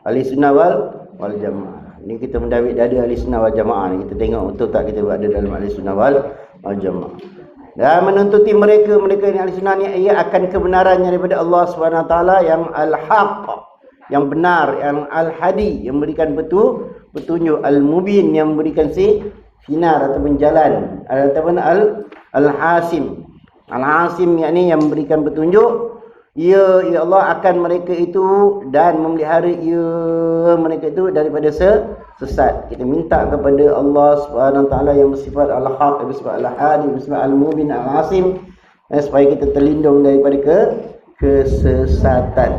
Speaker 1: Ahli sunnah wal jamaah. Ini kita mendawit dada ahli sunnah wal jamaah ni. Kita tengok betul tak kita berada dalam ahli sunnah wal jamaah. Dan menuntuti mereka yang ahli sunnah ni, ia akan kebenarannya daripada Allah SWT yang al-haq, yang benar, yang al-hadi, yang memberikan petunjuk, al-mubin, yang memberikan sinar ataupun jalan, ataupun al-hasim. Al-hasim yakni yang memberikan petunjuk. Ya Allah akan mereka itu dan memelihara mereka itu daripada sesat. Kita minta kepada Allah SWT yang bersifat al-haq, bersifat al-hadi, bersifat al-mubin, al-hasim, supaya kita terlindung daripada kesesatan.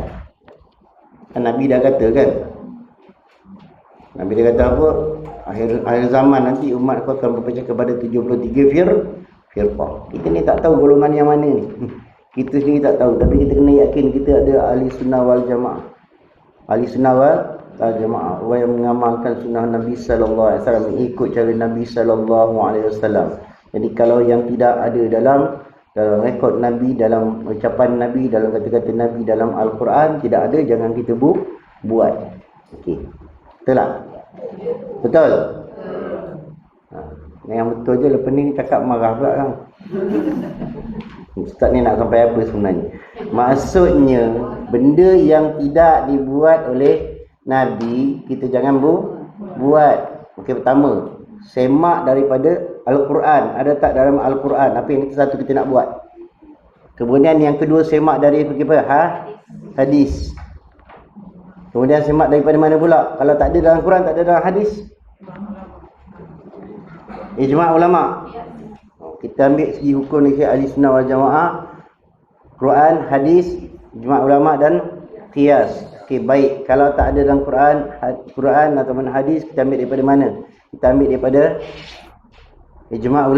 Speaker 1: Kan Nabi dah kata kan? Nabi dia kata apa? Akhir zaman nanti umat aku akan berpecah kepada 73 firqah. Kita ni tak tahu golongan yang mana ni. Kita sendiri tak tahu, tapi kita kena yakin kita ada ahli sunnah wal jamaah. Ahli sunnah wal jamaah, orang yang mengamalkan sunnah Nabi sallallahu alaihi wasallam, mengikut cara Nabi sallallahu alaihi wasallam. Jadi kalau yang tidak ada dalam rekod Nabi, dalam ucapan Nabi, dalam kata-kata Nabi, dalam Al-Quran, tidak ada, jangan kita buat. Okey. Betul tak? Betul? Yang betul je, lepas ni cakap marah pula kan. Ustaz ni nak sampai apa sebenarnya? Maksudnya Benda yang tidak dibuat oleh Nabi, kita jangan buat. Okey, pertama, semak daripada Al-Quran. Ada tak dalam Al-Quran apa yang satu kita nak buat? Kemudian yang kedua, semak dari apa? Hadis. Kemudian semak daripada mana pula? Kalau tak ada dalam Quran, tak ada dalam hadis, ijma' ulama. Kita ambil segi hukum dari ahli sunnah wal jamaah, Quran, hadis, ijma' ulama dan qiyas. Okey, baik. Kalau tak ada dalam Quran ataupun hadis, kita ambil daripada mana? Kita ambil daripada ijma'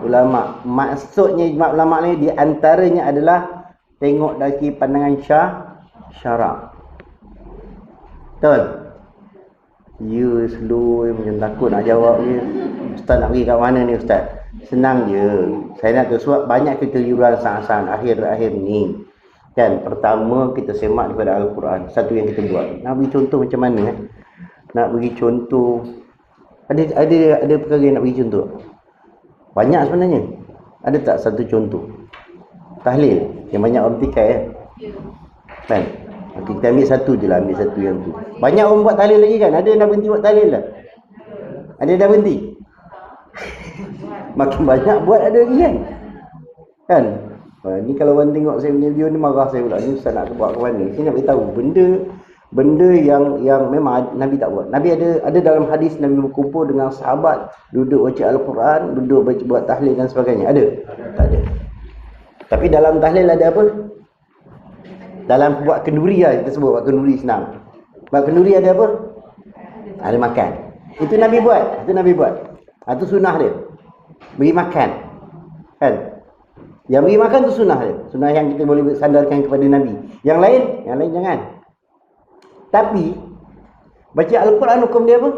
Speaker 1: ulama. Maksudnya ijma' ulama ni di antaranya adalah tengok dari pandangan syarak. Betul? You slow macam takut nak jawab je. Ustaz nak pergi kat mana ni ustaz? Senang je. Saya nak sebab banyak kekeliruan sangat-sangat akhir-akhir ni. Kan, pertama kita semak daripada Al-Quran. Satu yang kita buat. Nak bagi contoh macam mana? Nak bagi contoh. Ada perkara yang nak bagi contoh. Banyak sebenarnya. Ada tak satu contoh? Tahlil. Yang banyak orang tikai kan? Okay, kita ambil satu je lah. Ambil satu yang tu. Banyak orang buat tahlil lagi kan? Ada yang dah berhenti buat tahlil lah? Ada yang dah berhenti? Makin banyak buat ada lagi kan? Ni kalau orang tengok saya punya video ni marah saya pula. Ni ustaz nak buat ke mana? Saya nak beritahu benda yang memang Nabi tak buat. Nabi ada dalam hadis Nabi berkumpul dengan sahabat, duduk baca Al-Quran, duduk buat tahlil dan sebagainya. Ada? Tak ada. Tapi dalam tahlil ada apa? Dalam buat kenduri lah, kita sebut buat kenduri senang. Buat kenduri ada apa? Ada makan. Itu Nabi buat. Itu sunnah dia. Beri makan. Kan? Yang beri makan tu sunnah dia. Sunnah yang kita boleh sandarkan kepada Nabi. Yang lain jangan. Tapi baca Al-Quran hukum dia apa?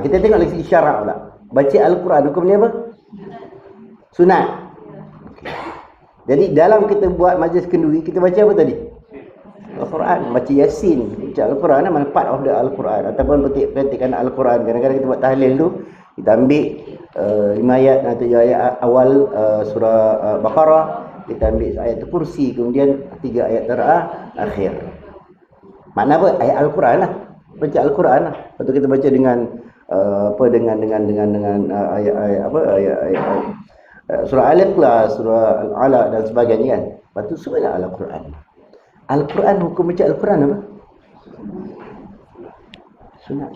Speaker 1: Kita tengok lagi isyarat pula. Baca Al-Quran hukum dia apa? Sunat. Jadi dalam kita buat majlis kenduri, kita baca apa tadi? Al-Quran, baca Yasin. Baca Al-Quran mana part of the Al-Quran. Ataupun petikan Al-Quran. Kadang-kadang kita buat tahlil tu, kita ambil 5 ayat atau 7 ayat awal surah Baqarah, kita ambil ayat kursi, kemudian 3 ayat terakhir. Makna apa? Ayat Al-Quran lah. Baca Al-Quran lah. Lepas tu kita baca dengan ayat surah Al-Ikhlas, surah Al-Alaq dan sebagainya kan. Lepas tu surah Al-Quran. Al-Quran, hukum baca Al-Quran apa? Sunat.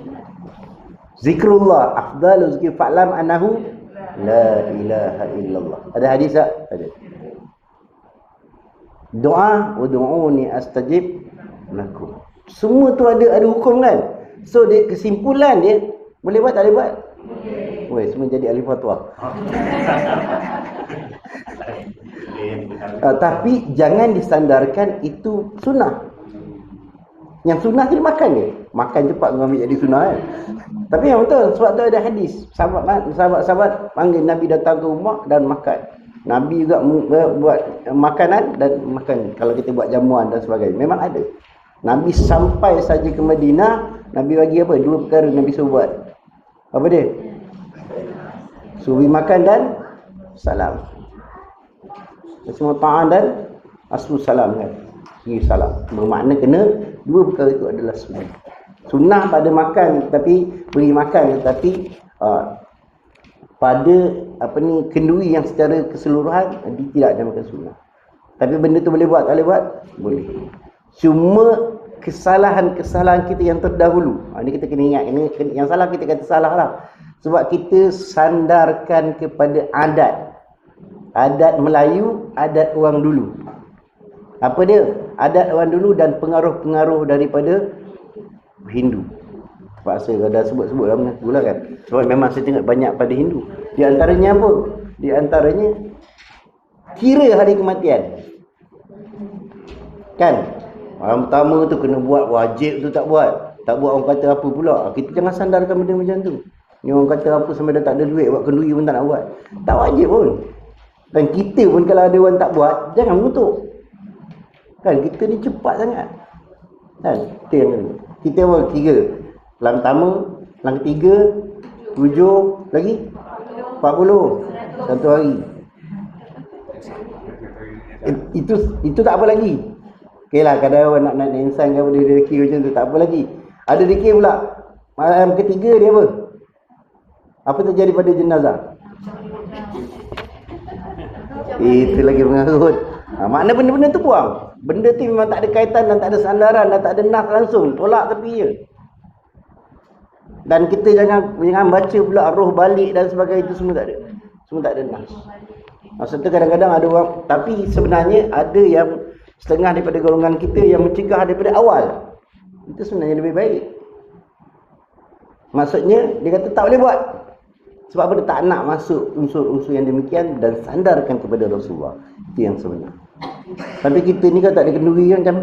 Speaker 1: Zikrullah afdalu zikir fa'lam annahu la ilaha illallah. Ada hadis tak? Ada. Doa ud'uni astajib lakum. Semua tu ada hukum kan? So dia kesimpulan dia, boleh buat tak boleh buat? Boleh. Semua jadi ahli fatwa. Tapi jangan disandarkan itu sunnah. Yang sunnah tu makan dia. Makan cepat mengambil jadi sunnah kan. Tapi yang betul, sebab tu ada hadis. Sahabat-sahabat panggil Nabi datang ke rumah dan makan. Nabi juga buat makanan dan makan. Kalau kita buat jamuan dan sebagainya. Memang ada. Nabi sampai saja ke Madinah, Nabi bagi apa? 2 perkara Nabi suruh buat. Apa dia? Suruh makan dan salam. Semua ta'an dan aslu salam kan. Bagi salam. Bermakna kena 2 perkara itu adalah sunnah. Sunnah pada makan tetapi beri makan tetapi pada kenduri yang secara keseluruhan tidak ada makan sunnah. Tapi benda tu boleh buat tak boleh buat? Boleh. Cuma kesalahan-kesalahan kita yang terdahulu. Ini kita kena ingat. Ini yang salah kita kata salah lah. Sebab kita sandarkan kepada adat Melayu, adat orang dulu. Apa dia? Adat orang dulu dan pengaruh-pengaruh daripada Hindu. Terpaksa dah sebut-sebut lah pula kan. Sebab memang saya tengok banyak pada Hindu. Di antaranya apa? Di antaranya kira hari kematian. Kan? Orang pertama tu kena buat, wajib tu tak buat. Tak buat orang kata apa pula. Kita jangan sandarkan benda macam tu. Ni orang kata apa sampai dah tak ada duit buat kenduri pun tak nak buat. Tak wajib pun. Dan kita pun kalau ada orang tak buat, jangan mengutuk. Kan kita ni cepat sangat. Kan? Kita apa? 3. Lang pertama, lang ketiga, 7, lagi 40. 1 hari. Itu tak apa lagi. Okey lah, kadang nak insan ke boleh rezeki macam tu, tak apa lagi. Ada rezeki pula. Malam ketiga dia apa? Apa terjadi pada jenazah? Itu lagi mengarut. Makna benda-benda tu buang. Benda tu memang tak ada kaitan dan tak ada sandaran dan tak ada nas langsung. Tolak tepi je. Dan kita jangan baca pula roh balik dan sebagainya, itu semua tak ada. Semua tak ada nas. Maksudnya kadang-kadang ada orang, tapi sebenarnya ada yang setengah daripada golongan kita yang mencegah daripada awal. Itu sebenarnya lebih baik. Maksudnya dia kata tak boleh buat. Sebab apa? Dia tak nak masuk unsur-unsur yang demikian dan sandarkan kepada Rasulullah. Itu yang sebenar. Tapi kita ni kan tak ada kenduri kan, macam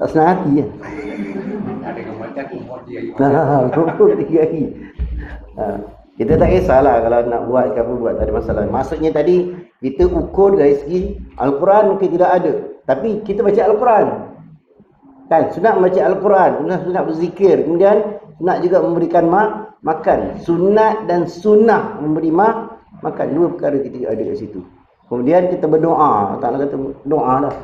Speaker 1: tak senang hati kan.
Speaker 2: Ada kematian umur 3
Speaker 1: hari. Kita tak kisahlah kalau nak buat ke apa buat, tak ada masalah. Maksudnya tadi kita ukur dari segi Al-Quran mungkin tidak ada, tapi kita baca Al-Quran kan, sunat membaca Al-Quran, sunat berzikir, kemudian sunat juga memberikan makan. Sunat dan sunnah memberi makan, dua perkara kita ada kat situ. Kemudian kita berdoa, tak nak kata doa dah.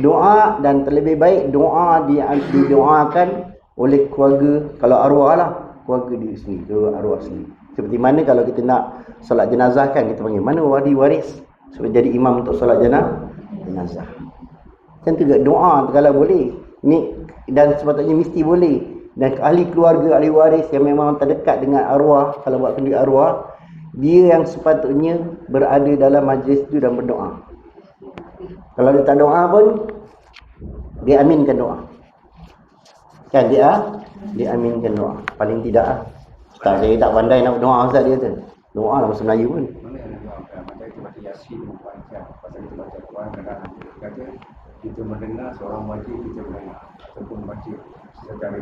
Speaker 1: Doa, dan terlebih baik doa didoakan oleh keluarga, kalau arwah lah, keluarga diri sendiri, keluarga arwah sendiri. Seperti mana kalau kita nak solat jenazah kan, kita panggil mana wali waris supaya jadi imam untuk solat jenazah. Macam tu juga doa kalau boleh. Ni dan sepatutnya mesti boleh. Dan ahli keluarga, ahli waris yang memang terdekat dengan arwah, kalau buat kenduri arwah, dia yang sepatutnya berada dalam majlis itu dan berdoa. Kalau dia tak doa pun, dia aminkan doa. Kan dia aminkan doa. Paling tidak Ustaz saya tak pandai nak berdoa, Ustaz dia kata. Doa lah bahasa Melayu pun.
Speaker 2: Mana yang nak doakan? Macam kita baca Yasin, pasal kita baca Quran, kadang-kadang kita kata kita mendengar seorang baca, kita mendengar ataupun baca secara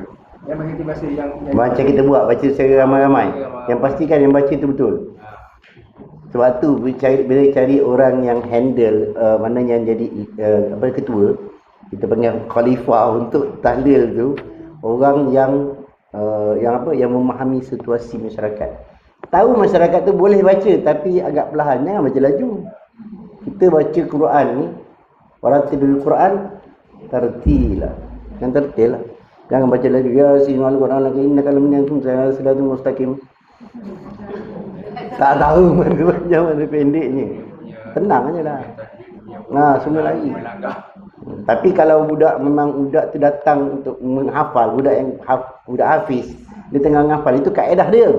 Speaker 2: yang kita baca yang
Speaker 1: macam kita buat baca secara ramai-ramai. Yang pastikan yang baca tu betul. Sebab tu bila cari orang yang handle mana yang jadi ketua, kita panggil khalifah untuk tahlil tu, orang yang memahami situasi masyarakat. Tahu masyarakat tu boleh baca tapi agak perlahan, jangan baca laju. Kita baca Quran ni, waratilul Quran tartila. Yang tertil lah. Jangan baca laju. Ya sinal Quran lagi innaka laminkum siratal mustaqim. Tak tahu mana panjang mana pendeknya. Tenang aje lah. Nah, semua lagi. Tapi kalau budak tu datang untuk menghafal, budak hafiz, dia tengah menghafal, itu kaedah dia.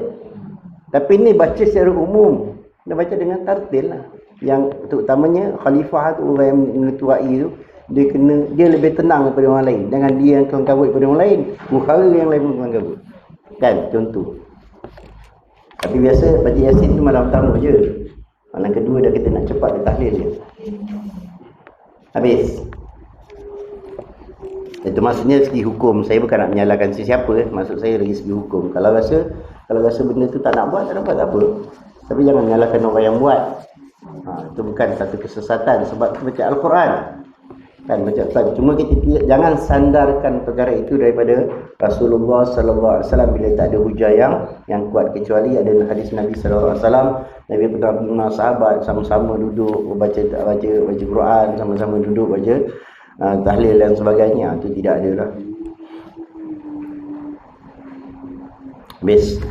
Speaker 1: Tapi ni baca secara umum, dia baca dengan tartil lah. Yang terutamanya khalifah tu, orang yang mengetuai tu, dia lebih tenang daripada orang lain. Jangan dia yang kelang-kabut daripada orang lain, perkara yang lain pun kelang-kabut. Kan, contoh. Tapi biasa baca Yasin tu malam pertama je. Malam kedua dah kita nak cepat dia tahlil je. Habis. Itu maksudnya segi hukum. Saya bukan nak menyalahkan sesiapa. Maksud saya dari segi hukum. Kalau rasa benda tu tak nak buat, tak dapat, tak apa. Tapi jangan menyalahkan orang yang buat. Itu bukan satu kesesatan. Sebab kita baca Al-Quran. Kan baca Al-Quran. Cuma kita jangan sandarkan perkara itu daripada Rasulullah sallallahu alaihi wasallam bila tak ada hujah yang kuat, kecuali ada hadis Nabi sallallahu alaihi wasallam. Nabi pernah sahabat sama-sama duduk baca Quran, sama-sama duduk baca tahlil dan sebagainya. Itu tidak ada lah. Habis.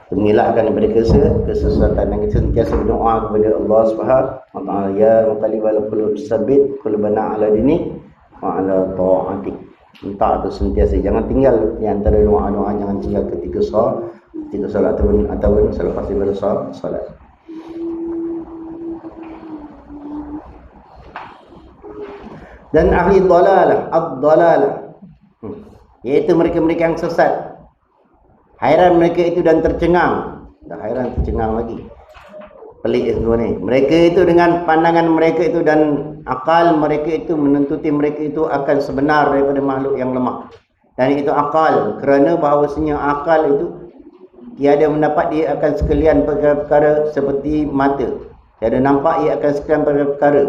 Speaker 1: Mengelakkan daripada kesesatan dan kita sentiasa berdoa kepada Allah Subhanahu wa taala, ya muqallibal qulub tsabbit qulubana ala dinik wa ala ta'atik. Minta tu sentiasa, jangan tinggal di antara doa-doa, jangan tinggal ketika solat ataupun selepas daripada solat. Dan ahli dhalalah, ad-dhalalah, iaitu mereka-mereka yang sesat. Hairan mereka itu dan tercengang. Dah hairan, tercengang lagi. Pelik semua ni. Mereka itu dengan pandangan mereka itu dan akal mereka itu menuntuti mereka itu akan sebenar daripada makhluk yang lemah. Dan itu akal. Kerana bahawasanya akal itu tiada mendapat dia akan sekalian perkara-perkara seperti mata. Tiada nampak ia akan sekalian perkara-perkara.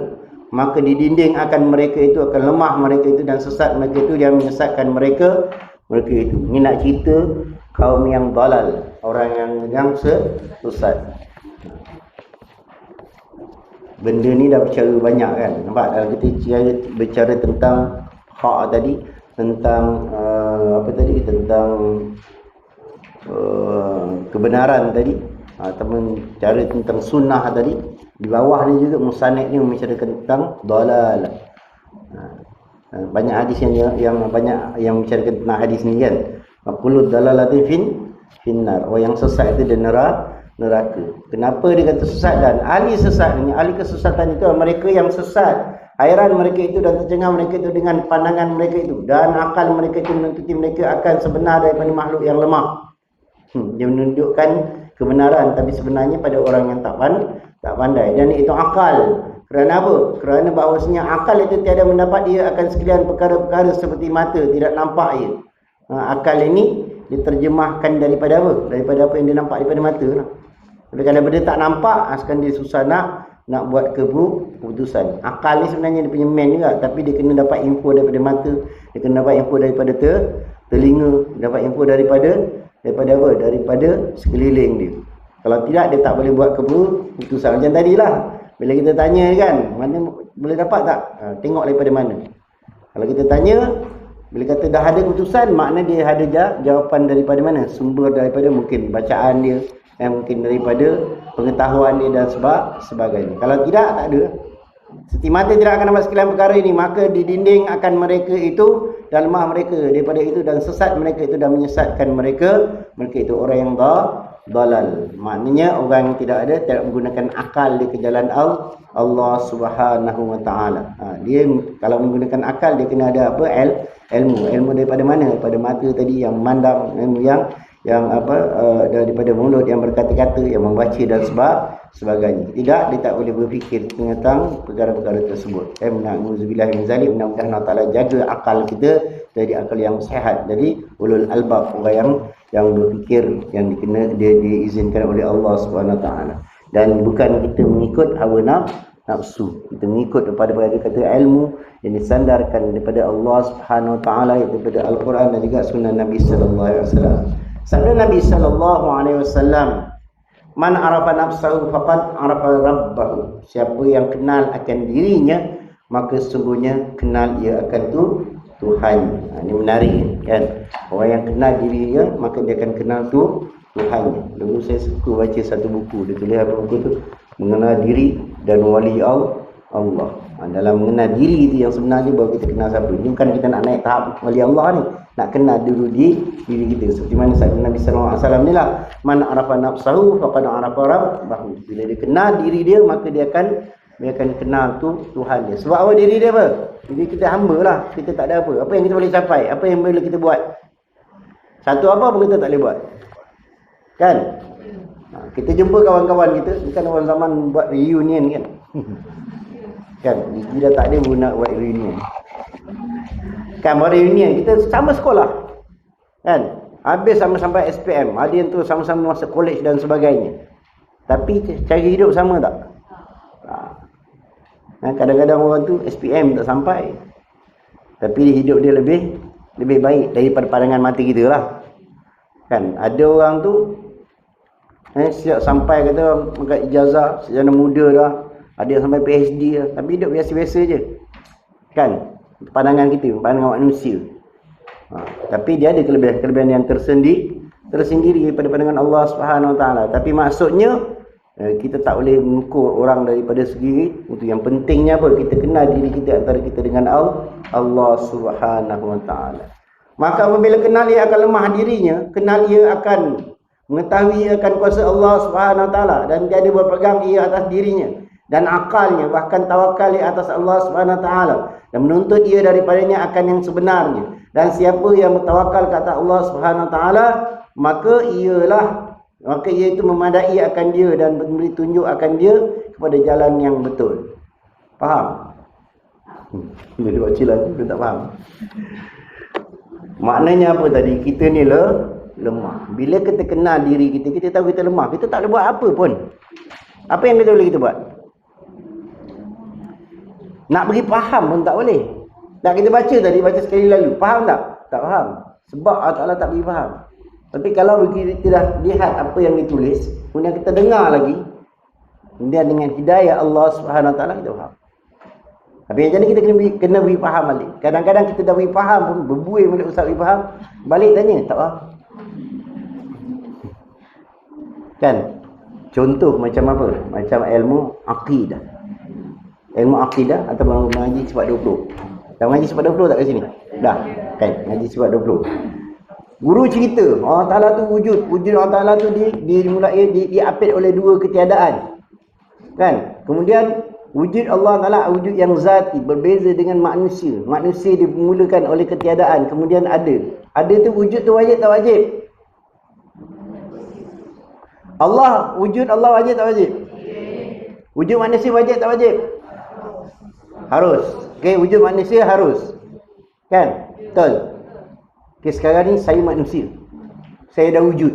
Speaker 1: Maka di dinding akan mereka itu akan lemah mereka itu dan sesat mereka itu yang menyesatkan mereka itu. Ini nak cerita kaum yang dalal, orang yang sesat. benda ni dah bercara banyak kan. Nampak kalau kita bercara tentang hak tadi, tentang tentang kebenaran tadi, ataupun cara tentang sunnah tadi, di bawah ni juga musannif ni membicarakan tentang dalal. Banyak hadis yang banyak yang membicarakan tentang hadis ni kan. Maqulud dalalatin finnar. Orang yang sesat itu di neraka. Kenapa dia kata sesat? Dan ahli sesat ni, ahli kesesatan itu mereka yang sesat. Hairan mereka itu dan tercengang mereka itu dengan pandangan mereka itu, dan akal mereka itu menuntuti mereka akan sebenar daripada makhluk yang lemah. Dia menunjukkan kebenaran, tapi sebenarnya pada orang yang tak pandai. Dan itu akal. Kerana apa? Kerana bahawasanya akal itu tiada mendapat dia akan sekalian perkara-perkara seperti mata, tidak nampak ia. Akal ini diterjemahkan daripada apa? Daripada apa yang dia nampak daripada mata lah. Kalau benda tak nampak, sekarang dia susah nak buat keputusan. Akal ni sebenarnya dia punya main juga, tapi dia kena dapat info daripada mata, dia kena dapat info daripada telinga, dapat info daripada apa? Daripada sekeliling dia. Kalau tidak, dia tak boleh buat keputusan. Macam tadilah, bila kita tanya kan, mana boleh dapat tak? Tengok daripada mana. Kalau kita tanya, bila kata dah ada keputusan, makna dia ada jawapan daripada mana? Sumber daripada mungkin bacaan dia, mungkin daripada pengetahuan dia dan sebagainya. Kalau tidak, tak ada. Seti mata tidak akan nampak sekalian perkara ini, maka di dinding akan mereka itu dan lemah mereka daripada itu, dan sesat mereka itu dan menyesatkan mereka itu orang yang dalal. Maknanya orang yang tidak menggunakan akal di ke jalan Allah Subhanahu wa taala. Dia kalau menggunakan akal, dia kena ada apa? Ilmu daripada mana? Daripada mata tadi yang memandang, ilmu yang daripada mulut yang berkata-kata, yang membaca dan sebagainya. Tidak, dia tak boleh berfikir tentang perkara-perkara tersebut. Na'udzubillah min zalik. Mudah-mudahan Allah Ta'ala jaga akal kita jadi akal yang sehat. Jadi ulul albab, orang yang berfikir, yang diizinkan oleh Allah Subhanahu Wa Ta'ala. Dan bukan kita mengikut hawa nafsu. Kita mengikut daripada kata ilmu yang disandarkan daripada Allah Subhanahu Wa Ta'ala, iaitu daripada Al-Quran dan juga sunnah Nabi sallallahu alaihi wasallam. Sabda Nabi sallallahu alaihi wasallam, "Man arafa nafsahu faqad arafa rabbahu." Siapa yang kenal akan dirinya, maka sesungguhnya kenal ia akan Tuhan. Ini menarik kan. Orang yang kenal dirinya, maka dia akan kenal Tuhan. Dulu saya suka baca satu buku, dia tulis apa buku tu? Mengenal diri dan wali Allah. Dalam mengenal diri itu yang sebenarnya baru kita kenal siapa. Ini bukan kita nak naik tahap wali Allah ni, nak kenal dulu diri kita. Seperti mana sabda Nabi sallallahu alaihi wasallam ni lah, "Man arafa nafsahu faqad arafa rabbahu." Bila dia kenal diri dia, maka dia akan kenal Tuhan dia. Sebab apa diri dia apa? Jadi kita hamba lah, kita tak ada apa. Apa yang kita boleh capai? Apa yang boleh kita buat? Satu apa pun kita tak boleh buat. Kan? Kita jumpa kawan-kawan kita, bukan orang zaman buat reunion kan. Kan, dia tak ada pun nak buat reunion. Kan, buat reunion, kita sama sekolah. Kan, habis sama sampai SPM. Ada yang tu sama-sama masuk college dan sebagainya. Tapi cara hidup sama tak? Kadang-kadang orang tu SPM tak sampai, tapi hidup dia lebih baik daripada pandangan mata kita lah. Kan, ada orang tu siap sampai kata angkat ijazah sejak muda dah, ada yang sampai PhD dah, tapi hidup biasa-biasa je. Kan, pandangan kita, pandangan manusia. Tapi dia ada kelebihan yang tersendiri daripada pandangan Allah Subhanahu Wa Taala. Tapi maksudnya kita tak boleh mengukur orang daripada sendiri. Itu yang pentingnya apa? Kita kenal diri kita, antara kita dengan Allah Subhanahu Wa Taala. Maka apabila kenal ia akan lemah dirinya, kenal ia akan mengetahui akan kuasa Allah Subhanahu Wa Taala, dan dia ada berpegang ia atas dirinya dan akalnya, bahkan tawakal ia atas Allah Subhanahu Wa Taala, dan menuntut ia daripadanya akan yang sebenarnya. Dan siapa yang bertawakal ke atas Allah Subhanahu Wa Taala, maka ia itu memadai akan dia dan memberi tunjuk akan dia kepada jalan yang betul. Faham? Bila baca lagu dia tak faham. Maknanya apa tadi? Kita ni lemah. Bila kita kenal diri kita, kita tahu kita lemah, kita tak boleh buat apa pun. Apa yang kita boleh kita buat? Nak bagi faham pun tak boleh. Tak, kita baca sekali lalu, faham tak? Tak faham. Sebab Allah Ta'ala tak bagi faham. Tapi kalau kita dah lihat apa yang ditulis, kemudian kita dengar lagi, Kemudian dengan hidayah Allah Subhanahu Wa Taala kita faham. Tapi macam ni kita kena beri faham balik. Kadang-kadang kita dah beri faham pun, berbuih balik ustaz beri faham, balik tanya, tak faham. Kan? Contoh macam apa? Macam ilmu akidah. Ilmu akidah atau mengaji sifat 20. Dah mengaji sifat 20 tak kat sini? Dah. Kan? Mengaji sifat 20. Guru cerita Allah Ta'ala tu wujud Allah Ta'ala tu dimulai diapit oleh dua ketiadaan. Kan? Kemudian wujud Allah Ta'ala wujud yang zati, berbeza dengan manusia. Manusia dimulakan oleh ketiadaan, kemudian ada. Ada tu wujud tu wajib tak wajib? Allah, wujud Allah wajib tak wajib? Wujud manusia wajib tak wajib? Harus. Okey, wujud manusia harus. Kan? Betul. Okey, sekarang ni saya manusia. Saya dah wujud.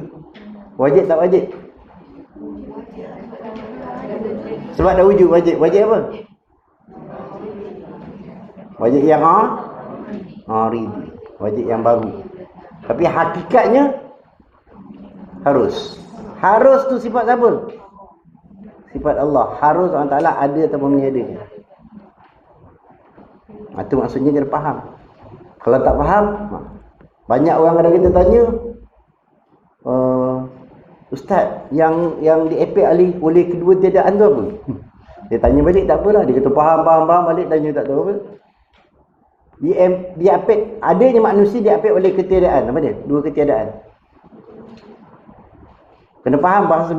Speaker 1: Wajib tak wajib? Sebab dah wujud wajib. Wajib apa? Wajib yang ridi. Wajib yang baru. Tapi hakikatnya harus. Harus tu sifat siapa? Sifat Allah. Harus Allah Ta'ala ada ataupun meniada. Itu maksudnya kena faham. Kalau tak faham, banyak orang kadang kita tanya, Ustaz, yang diepek oleh kedua tiadaan tu apa? Dia tanya balik, tak apalah. Dia kata faham balik, tanya tak tahu apa. Diapek, adanya manusia diapek oleh ketiadaan. Apa dia? Dua ketiadaan. Kena faham bahasa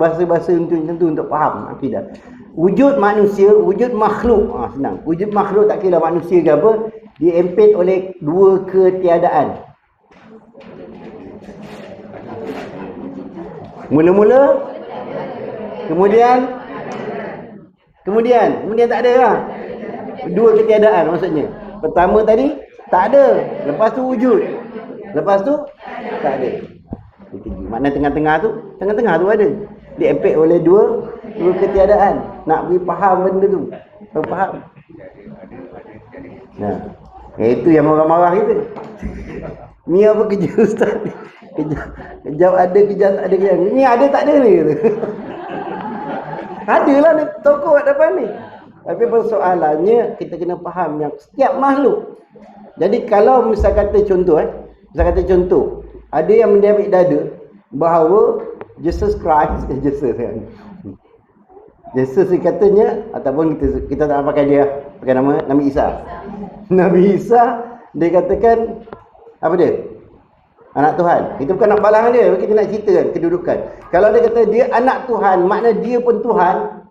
Speaker 1: tentu untuk faham akidah. Wujud manusia, wujud makhluk. Senang. Wujud makhluk tak kira manusia ke apa, diempit oleh dua ketiadaan. Mula-mula, kemudian tak ada lah. Dua ketiadaan maksudnya. Pertama tadi tak ada, lepas tu wujud, lepas tu tak ada. Makna tengah-tengah tu ada. Diempit oleh dua ketiadaan. Nak beri faham benda tu. Faham? Nah, itu yang marah-marah kita. Ni apa kerja ustaz ni? Kejap ada, kejap tak ada, kejap. Ni ada tak ada ni? Adalah ni tokoh kat depan ni. Tapi persoalannya kita kena faham yang setiap makhluk. Jadi kalau misal kata contoh, ada yang mendiamik dada bahawa Jesus Christ, Jesus ni katanya, ataupun kita tak pakai dia, pakai nama Nabi Isa. Nabi Isa dia katakan apa dia? Anak Tuhan. Itu bukan nak balas dia, kita nak ceritakan kedudukan. Kalau dia kata dia anak Tuhan, makna dia pun Tuhan.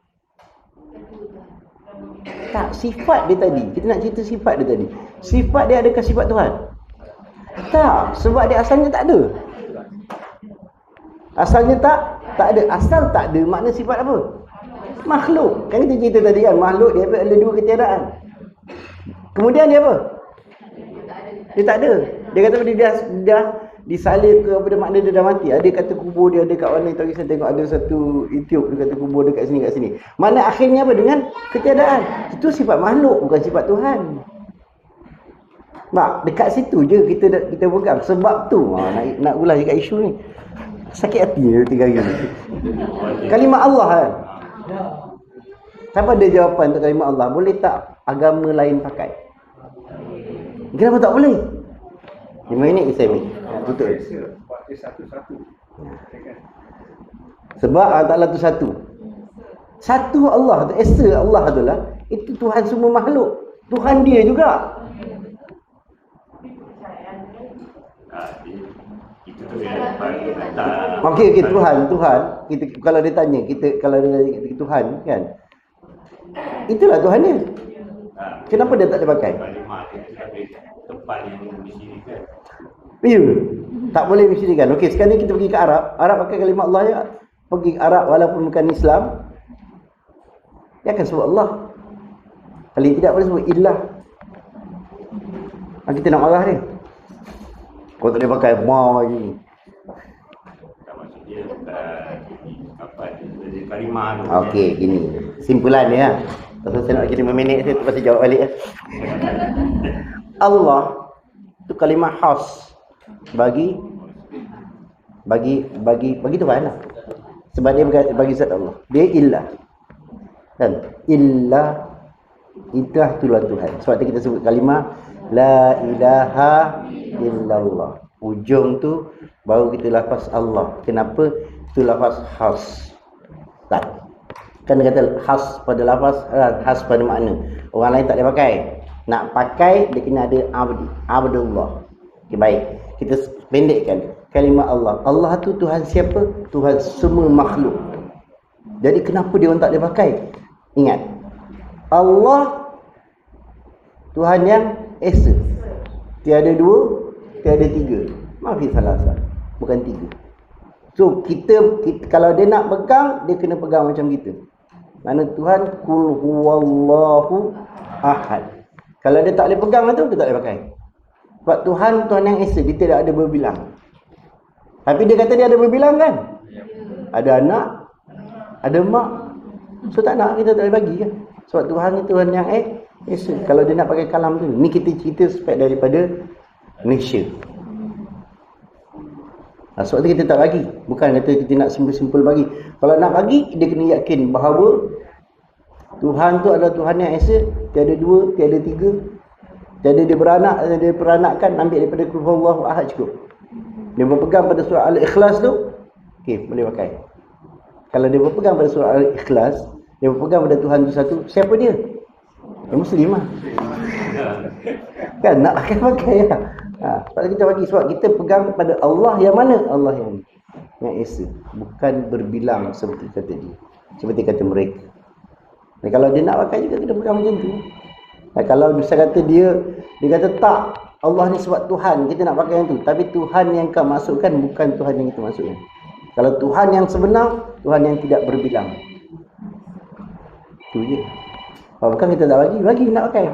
Speaker 1: Tak, sifat dia tadi. Kita nak cerita sifat dia tadi. Sifat dia adakah sifat Tuhan? Tak, sebab dia asalnya tak ada. Asalnya tak ada. Asal tak ada, makna sifat apa? Makhluk. Kan kita cerita tadi kan, makhluk dia ada dua ketiadaan. Kemudian dia apa? Dia tak ada. Dia kata dia dah disalib ke apa, dia makna dia dah mati. Ada kata kubur dia ada kat mana, tak kisah tengok ada satu YouTube dia kata kubur dia kat sini. Makna akhirnya apa? Dengan ketiadaan. Itu sifat makhluk, bukan sifat Tuhan. Mak, dekat situ je kita pegang. Sebab tu nak ulas dekat isu ni. Sakit hati dia 3 hari ni. Kalimah Allah kan. Siapa ada jawapan untuk kalimah Allah? Boleh tak agama lain pakai? Kenapa tak boleh? 5 minit Islam ni. Betul. Sebab Allah Ta'ala tu satu. Satu Allah tu, Esa Allah tu lah. Itu Tuhan semua makhluk. Tuhan dia juga. Okey, Tuhan. Kita kalau dia tanya, kalau dia tanya Tuhan kan. Itulah Tuhan dia. Kenapa dia tak dipakai? Ya, tak boleh mensyirikan. Okey, sekarang ni kita pergi ke Arab. Arab pakai kalimah Allah ya. Pergi ke Arab walaupun bukan Islam, dia akan sebut Allah. Kalau tidak boleh sebut ilah. Kita nak marah dia. Kau tak boleh pakai mau lagi. Okey, gini. Simpulan dia. Pasal saya nak kira 5 minit saya terpaksa jawab balik. Allah tu kalimah khas bagi Tuhan lah. Sebab dia bagi zat Allah. Dia ilah. Kan? Illa, itulah Tuhan. Sebab tu kita sebut kalimah la ilaha illallah. Ujung tu baru kita lafaz Allah. Kenapa? Itu lafaz khas. Tak. Kan dia kata khas pada lafaz, khas pada makna. Orang lain tak boleh pakai. Nak pakai dia kena ada abdullah. Okay, baik. Kita pendekkan kalimah Allah. Allah tu Tuhan siapa? Tuhan semua makhluk. Jadi kenapa dia orang tak boleh pakai? Ingat, Allah Tuhan yang esa. Tiada dua, tiada tiga. Mafi salasa. Bukan tiga. So kita kalau dia nak pegang, dia kena pegang macam kita. Mana Tuhan kul huwallahu ahad. Kalau dia tak boleh pegang tu, dia tak boleh pakai. Sebab Tuhan yang esa, dia tidak ada berbilang. Tapi dia kata dia ada berbilang kan? Ada anak, ada mak. So tak nak, kita tak boleh bagi kan? Sebab Tuhan ni Tuhan yang esa. Kalau dia nak pakai kalam tu, ni kita cerita spek daripada Malaysia. Sebab tu kita tak bagi. Bukan kata kita nak simpul-simpul bagi. Kalau nak bagi, dia kena yakin bahawa Tuhan tu adalah Tuhan yang esa. Tiada dua, tiada tiga. Tiada dia beranak, tiada dia peranakkan. Ambil daripada qul huwallahu ahad cukup. Dia berpegang pada surah Al-Ikhlas tu, okey, boleh pakai. Kalau dia berpegang pada surah Al-Ikhlas, dia berpegang pada Tuhan tu satu, siapa dia? Dia Muslim lah. Kan nak pakai lah. Sebab kita bagi, sebab kita pegang pada Allah yang mana? Allah yang esa. Bukan berbilang seperti kata dia. Seperti kata mereka. Dan kalau dia nak pakai juga, kita pegang macam tu. Dan kalau bisa kata dia kata tak, Allah ni sebab Tuhan, kita nak pakai yang tu. Tapi Tuhan yang kau masukkan bukan Tuhan yang kita masukkan. Kalau Tuhan yang sebenar, Tuhan yang tidak berbilang. Itu je. Bukan kita tak bagi nak pakai.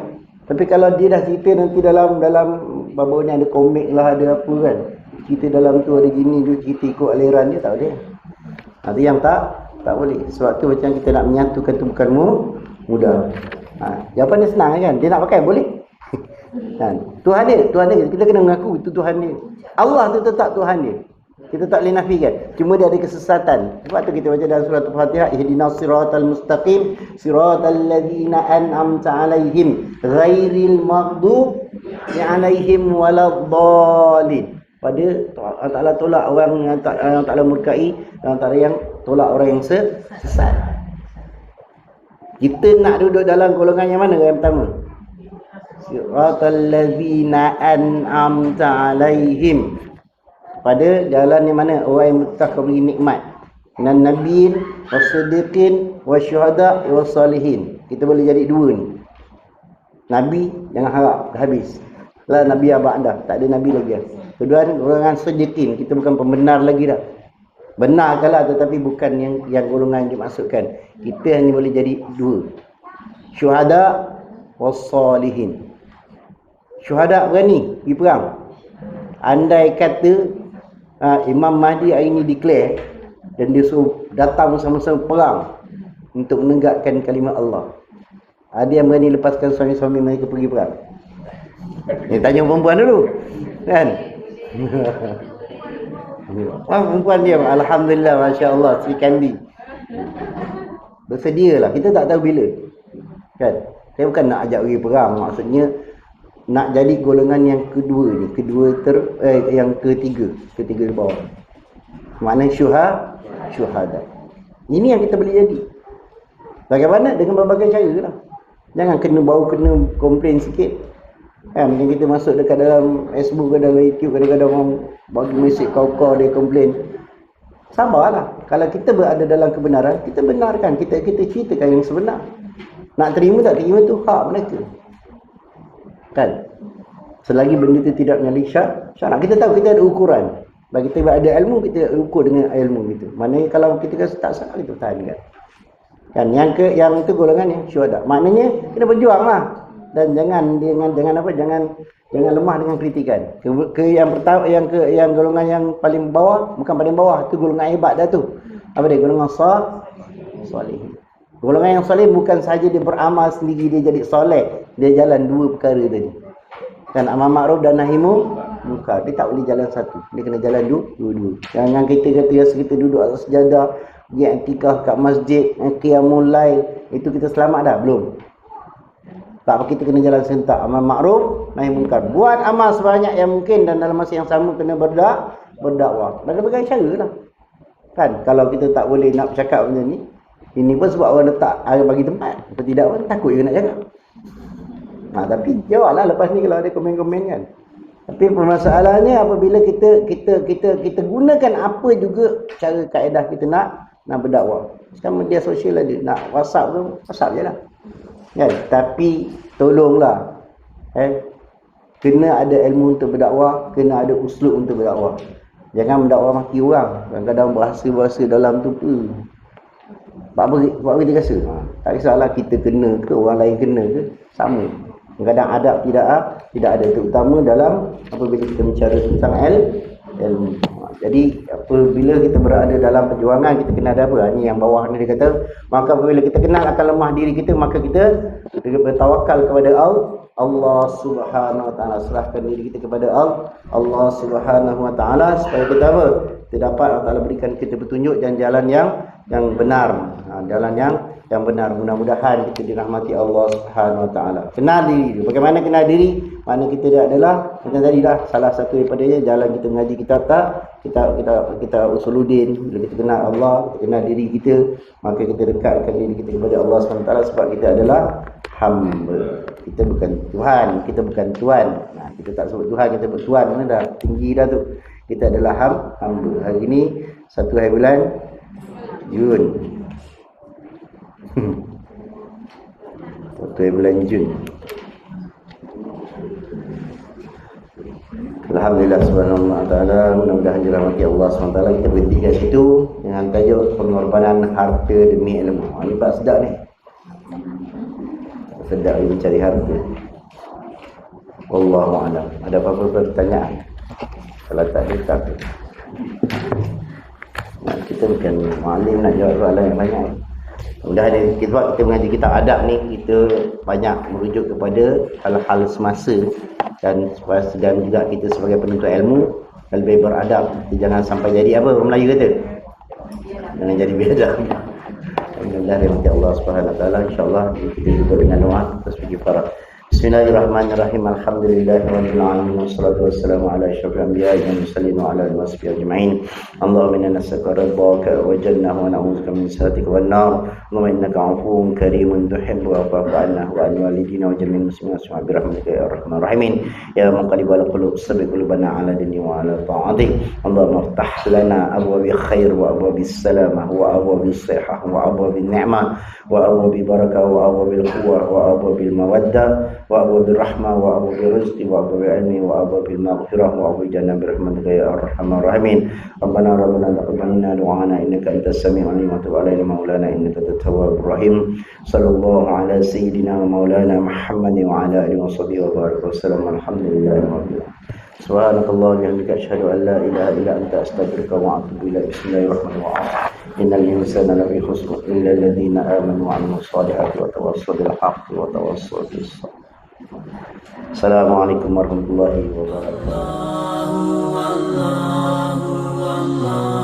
Speaker 1: Tapi kalau dia dah cerita nanti dalam babo ni ada komik lah, ada apa kan. Cerita dalam tu ada gini, dia cerita ikut aliran dia, tak boleh. Nanti yang tak boleh. Sebab tu macam kita nak menyatukan tu bukan mudah. Jawapan dia senang kan. Dia nak pakai, boleh. Kan? Tuhan dia, kita kena mengaku itu Tuhan dia. Allah tu tetap Tuhan dia. Kita tak boleh nafikan. Cuma dia ada kesesatan. Sebab tu kita baca dalam surah Al-Fatihah, ihdinas siratal mustaqim, siratal ladzina an'amta 'alaihim, ghairil maghdubi 'alaihim waladdallin. Pada Allah Taala tolak orang yang Allah Taala murkai, antara yang tolak orang yang sesat. Kita nak duduk dalam golongan yang mana yang pertama? Siratal ladzina an'amta 'alaihim. Pada jalan yang mana? Orang yang bertakwa beri nikmat. Minan nabiyyin wasiddiqin wasyuhada wassalihin. Kita boleh jadi dua ni. Nabi jangan harap dah habis. Lah nabi abad dah, tak ada nabi lagi. Kedua golongan siddiqin, kita bukan pembenar lagi dah. Benar kalah tetapi bukan yang golongan yang dimaksudkan. Kita hanya boleh jadi dua. Syuhada wassalihin. Syuhada berani pergi perang. Andai kata Imam Mahdi hari ini declare dan dia suruh datang sama-sama perang untuk menegakkan kalimah Allah. Ada yang berani lepaskan suami-suami mereka pergi perang? Tanya perempuan dulu. Kan? Perempuan dia, alhamdulillah, masya-Allah, Sri Kandi. Bersedialah, kita tak tahu bila. Kan? Saya bukan nak ajak pergi perang, maksudnya nak jadi golongan yang kedua ni, yang ketiga di bawah. Maknanya syuhada. Ini yang kita boleh jadi. Bagaimana? Dengan berbagai cara lah. Jangan kena komplain sikit. Macam kita masuk dekat dalam Facebook ke dalam YouTube, kadang-kadang orang bagi mesej kau dia komplain. Sabarlah. Kalau kita berada dalam kebenaran, kita benarkan, kita ceritakan yang sebenar. Nak terima tak terima tu hak mereka. Kan? Selagi benda itu tidak menyalahi syarak, kita tahu kita ada ukuran. Bagi kita ada ilmu, kita ukur dengan ilmu itu. Maknanya kalau kita tak salah, kita tahankan. Kan? Yang itu golongan yang syuhada. Maknanya kita berjuang lah. Dan jangan lemah dengan kritikan. Yang pertama, yang golongan yang paling bawah, bukan paling bawah, itu golongan hebat dah tu. Apa dia? Golongan soleh. Golongan yang soleh bukan sahaja dia beramal sendiri dia jadi soleh, dia jalan dua perkara tadi. Kan amal makruf dan nahi munkar. Dia tak boleh jalan satu. Dia kena jalan dua-dua. Jangan kita kata kita duduk atas sejadah, pergi iktikaf kat masjid, qiyamul lail, itu kita selamat dah? Belum. Tak, kita kena jalan serentak, amal makruf nahi munkar. Buat amal sebanyak yang mungkin dan dalam masa yang sama kena berdakwah. Berbagai cara lah. Kan, kalau kita tak boleh nak bercakap macam ni, ini pun sebab orang letak bagi tempat. Kalau tidak pun takut juga nak cakap. Tapi jawablah lepas ni kalau ada komen-komen kan. Tapi permasalahannya apabila kita gunakan apa juga cara kaedah kita nak berdakwah. Sekarang media sosial ada, nak WhatsApp tu, WhatsApp je lah. Kan? Tapi tolonglah kena ada ilmu untuk berdakwah, kena ada uslub untuk berdakwah. Jangan mendakwah maki orang. Kadang-kadang bahasa-bahasa dalam tu apa kita rasa? Tak kisahlah kita kena ke orang lain kena ke, sama. Kadang-kadang adab tidak ada, terutama dalam apabila kita bicara tentang ilmu. Jadi apabila kita berada dalam perjuangan, kita kena ada apa? Ini yang bawah ni dia kata, maka apabila kita kenal akan lemah diri kita, maka kita bertawakal kepada Allah Subhanahu wa taala, serahkan diri kita kepada Allah Subhanahu wa taala supaya kita apa? Kita dapat Allah Taala berikan kita petunjuk dan jalan yang benar. Jalan yang benar. Mudah-mudahan kita dirahmati Allah Subhanahu wa taala. Kenal diri. Bagaimana kenal diri? Mana kita dia adalah macam tadi dah, salah satu daripadanya jalan kita mengaji kita usuluddin. Bila kita kenal Allah, kita kenal diri kita, maka kita dekatkan diri kita kepada Allah Subhanahu wa taala sebab kita adalah hamba. Kita bukan Tuhan, kita bukan tuan. Kita tak sebut Tuhan, kita sebut tuan, mana dah tinggi dah tu. Kita adalah hamba. Hari ini 1 hari bulan Jun. 1 hari bulan Jun. Alhamdulillah subhanahu wa ta'ala. Mudah-mudahan dirahmati Allah subhanahu wa ta'ala. Kita berhenti kat situ dengan tajuk pengorbanan harta demi ilmu. Ini tak sedap ni. Sedap dia mencari harta. Wallahu'alam. Ada apa-apa pertanyaan? Kalau tak ada, tak ada. Kita bukan mu'alim nak jawab soalan yang banyak. Mudah-mudahan sebab kita mengaji kitab adab ni, kita banyak merujuk kepada hal-hal semasa dan juga kita sebagai penuntut ilmu lebih beradab. Kita jangan sampai jadi apa orang Melayu kata, jangan jadi biadab. Alhamdulillah Allah Subhanahu wa taala. Insyaallah kita juga dengan doa tasbih para. Bismillahirrahmanirrahim. Alhamdulillahirabbil alamin wassalatu wassalamu ala asyrafil anbiya'i wal mursalin wa ala alihi washabihi ajma'in. Allahumma inna nas'aluka ridhaka wa jannah wa na'udzubika min sakhatika wan nar. Allahumma innaka 'afuwwun karimun tuhibbul 'afwa fa'fu 'anna wa 'an walidina wa jami'il muslimin wa bi rahmatika ya arhamar rahimin. Ya muqallibal qulub tsabbit qulubana 'ala dini wa 'ala ta'atik. Allahumma iftah lana abwaab khair wa abwaab salamah wa abwaab sihhah wa abwaab ni'mah wa abwaab barakah wa abwaab quwwah wa abwaab mawaddah wa abwabil rahmah wa abwabil rizqi wa abwabil ilmi wa abwabil maghfirah wa abwabil jannah bi rahmatika ya arhamar rahimin. Rabbana taqabbal minna du'ana innaka antas sami'ul 'alim wa tub 'alaina maulana innaka antat tawwabur rahim. Sallallahu ala sayyidina wa maulana Muhammadin wa ala alihi wa sahbihi wa baraka wa sallam. Alhamdulillahi rabbil alamin. Subhanakallah wa bihamdika asyhadu an la ilaha illa anta astaghfiruka wa atubu ilaik. Bismillahirrahmanirrahim. Innal insana lafi khusr illa alladhina amanu wa 'amilus solihati wa tawassaw bil haqqi wa tawassaw bis sabr. Assalamualaikum warahmatullahi wabarakatuh.